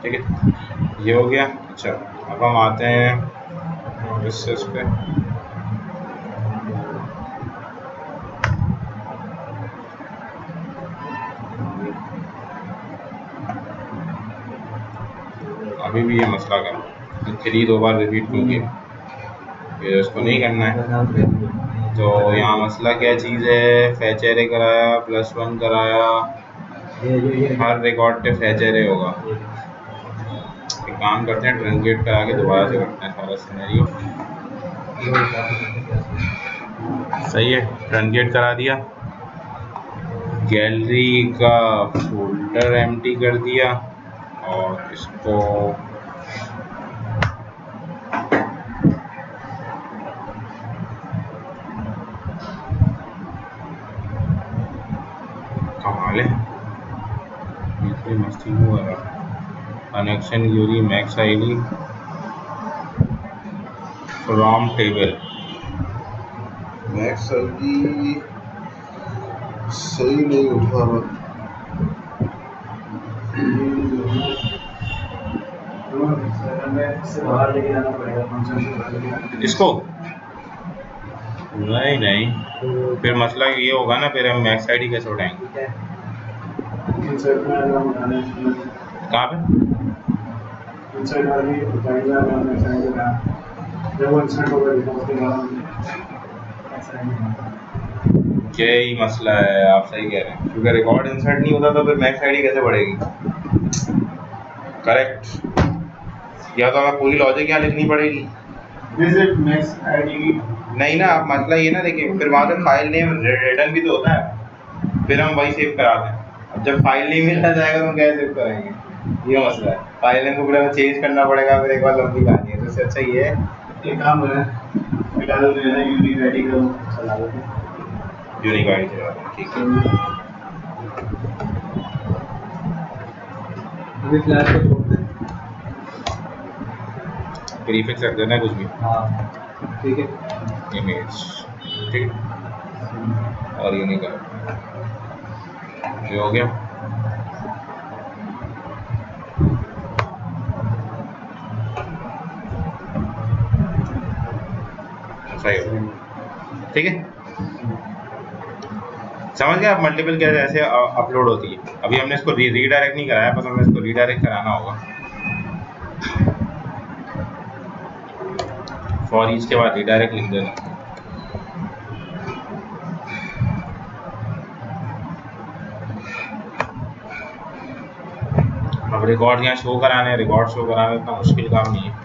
Speaker 2: ठीक है। ये हो गया। अच्छा अब हम आते हैं इस पे, अभी भी ये मसला कर 3 2 बार रिपीट क्यों किया, ये उसको नहीं करना है। तो यहाँ मसला क्या चीज़ है? फैच एरे कराया, +1 कराया, हर रिकॉर्ड पे फैच एरे होगा। एक काम करते हैं, ट्रंकेट करा के दोबारा से करते हैं सारा सिनेरियो। सही है, ट्रंकेट करा दिया, गैलरी का फोल्डर एम्प्टी कर दिया और इसको कमाल है, मस्ती हो रहा। Connection Yuri max ID from table,
Speaker 5: max ID सही नहीं उठा रहा।
Speaker 3: बाहर लेके जाना पड़ेगा, फंक्शन से बाहर लेके जाना
Speaker 2: इसको नहीं, फिर मसला ये होगा ना, फिर हम मैक्स आईडी कैसे उठाएंगे?
Speaker 3: इंसर्ट में अगर हम उठाने
Speaker 2: कहाँ पे?
Speaker 3: इंसर्ट वाली उठाएंगे अगर हम ऐसा है ना, जब वो इंसर्ट होगा उसके बाद ऐसा है।
Speaker 2: यही मसला है, आप सही कह रहे हैं, क्योंकि रिकॉर्ड इंसर्ट नहीं होता तो फिर मैक्स आईडी कैसे बढ़ेगी? करेक्ट, या तो हमें पूरी लॉजिक यहाँ लिखनी पड़ेगी।
Speaker 3: विजिट मैक्स आईडी
Speaker 2: नहीं ना, अब मसला ये ना, देखिए फिर वहाँ से फाइल नेम रिटर्न भी तो होता है, फिर हम वही सेव कराते हैं। अब जब फाइल नेम मिल जाएगा तो हम कैसे सेव कराएंगे? ये मसला है, फाइल नेम को पूरा चेंज करना पड़ेगा, फिर एक बार लंबी कहानी है। तो इससे अच्छा ये है,
Speaker 3: एक काम है फिलहाल मेरा यूनिक आईडी का चला देते हैं।
Speaker 2: यूनिक आईडी चला दें, ठीक है।
Speaker 4: अभी फिलहाल तो छोड़ते हैं।
Speaker 2: प्रीफिक्स रख देना कुछ भी,
Speaker 4: हाँ ठीक है।
Speaker 2: इमेज, ठीक है, और यूनिक ये हो गया। सही हो, ठीक है। समझ गए आप? मल्टीपल कैसे ऐसे अपलोड होती है। अभी हमने इसको रीडायरेक्ट नहीं कराया, बस हमें इसको रीडायरेक्ट कराना होगा। फॉर ईच के बाद रीडायरेक्ट लिख देना। अब रिकॉर्ड यहाँ शो कराने, रिकॉर्ड शो कराने इतना मुश्किल काम नहीं है।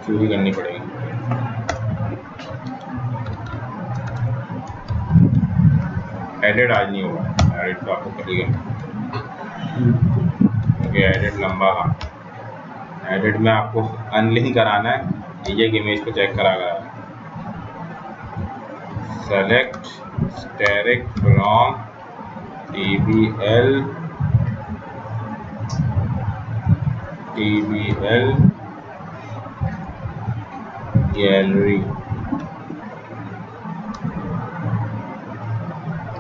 Speaker 2: चोरी करनी पड़ेगी। एडिट आज नहीं होगा, एडिट तो आपको करेगा क्योंकि एडिट लंबा है। एडिट में आपको अनलिंक कराना है, ये इमेज को चेक करा कर select static from TBL gallery,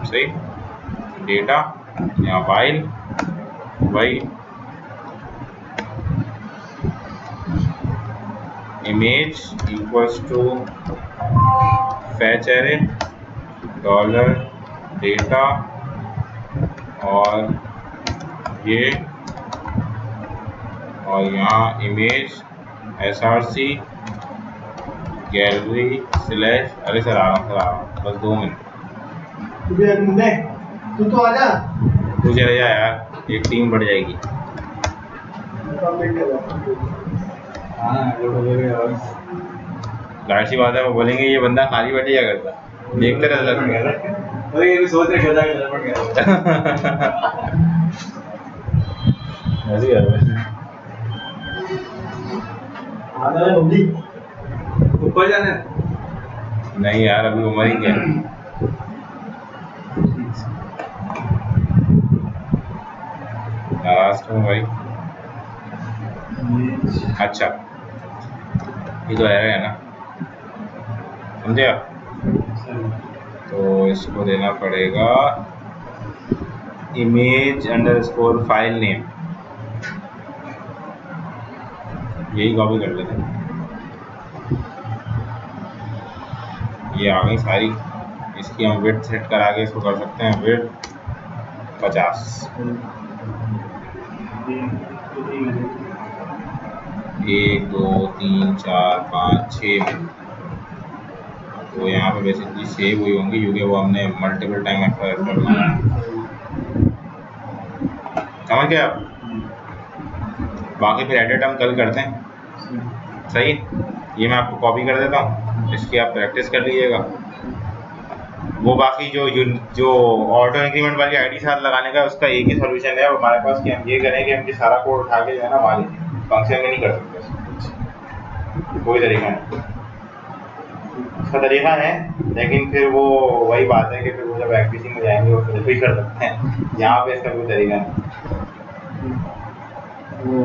Speaker 2: सही। डेटा यहाँ फाइल वही, image equals to fetch array dollar data और ये, और यहाँ इमेज src गैलरी स्लैश, अरे सर आ रहा हूँ बस 2 मिनट।
Speaker 3: तू तो आजा,
Speaker 2: तू चले जा यार, एक टीम बढ़ जाएगी। जाहिर सी बात है, वो बोलेंगे ये बंदा खाली बैठे क्या करता, देखते रहता लगता।
Speaker 3: अरे ये भी सोच रहे क्या गड़बड़ गया
Speaker 2: ऐसे ही है।
Speaker 3: आधा होगी
Speaker 1: ऊपर जाना है?
Speaker 2: नहीं यार, अभी उम्र ही क्या है। नाराज क्यों भाई? अच्छा, ये तो एरर है ना, समझे आप? तो इसको देना पड़ेगा इमेज अंडरस्कोर फाइल नेम, यही कॉपी कर लेते हैं। ये आ गई सारी, इसकी हम विड्थ सेट करा के इसको कर सकते हैं विड्थ 50। 1 2 3 4 5 6 में तो यहाँ पे बेसिकली सेव हुई होंगी क्योंकि वो हमने मल्टीपल टाइम एफर्ट बनाया। समझ गए आप? बाकी फिर एडिट हम कल करते हैं, सही? ये मैं आपको कॉपी कर देता हूँ, इसकी आप प्रैक्टिस कर लीजिएगा। वो बाकी जो ऑटो इंक्रीमेंट वाली आईडी साथ लगाने का उसका एक ही सोल्यूशन है हमारे पास कि हम ये करें कि हम ये सारा कोड उठा के जो है ना मान लीजिए फंक्शन में नहीं कर सकते, कोई तरीका नहीं। उसका तरीका है लेकिन फिर वो वही बात है कि फिर वो जब एक्टिविटी में जाएंगे वो फिर भी कर सकते हैं, यहाँ पे इसका कोई तरीका नहीं।
Speaker 3: वो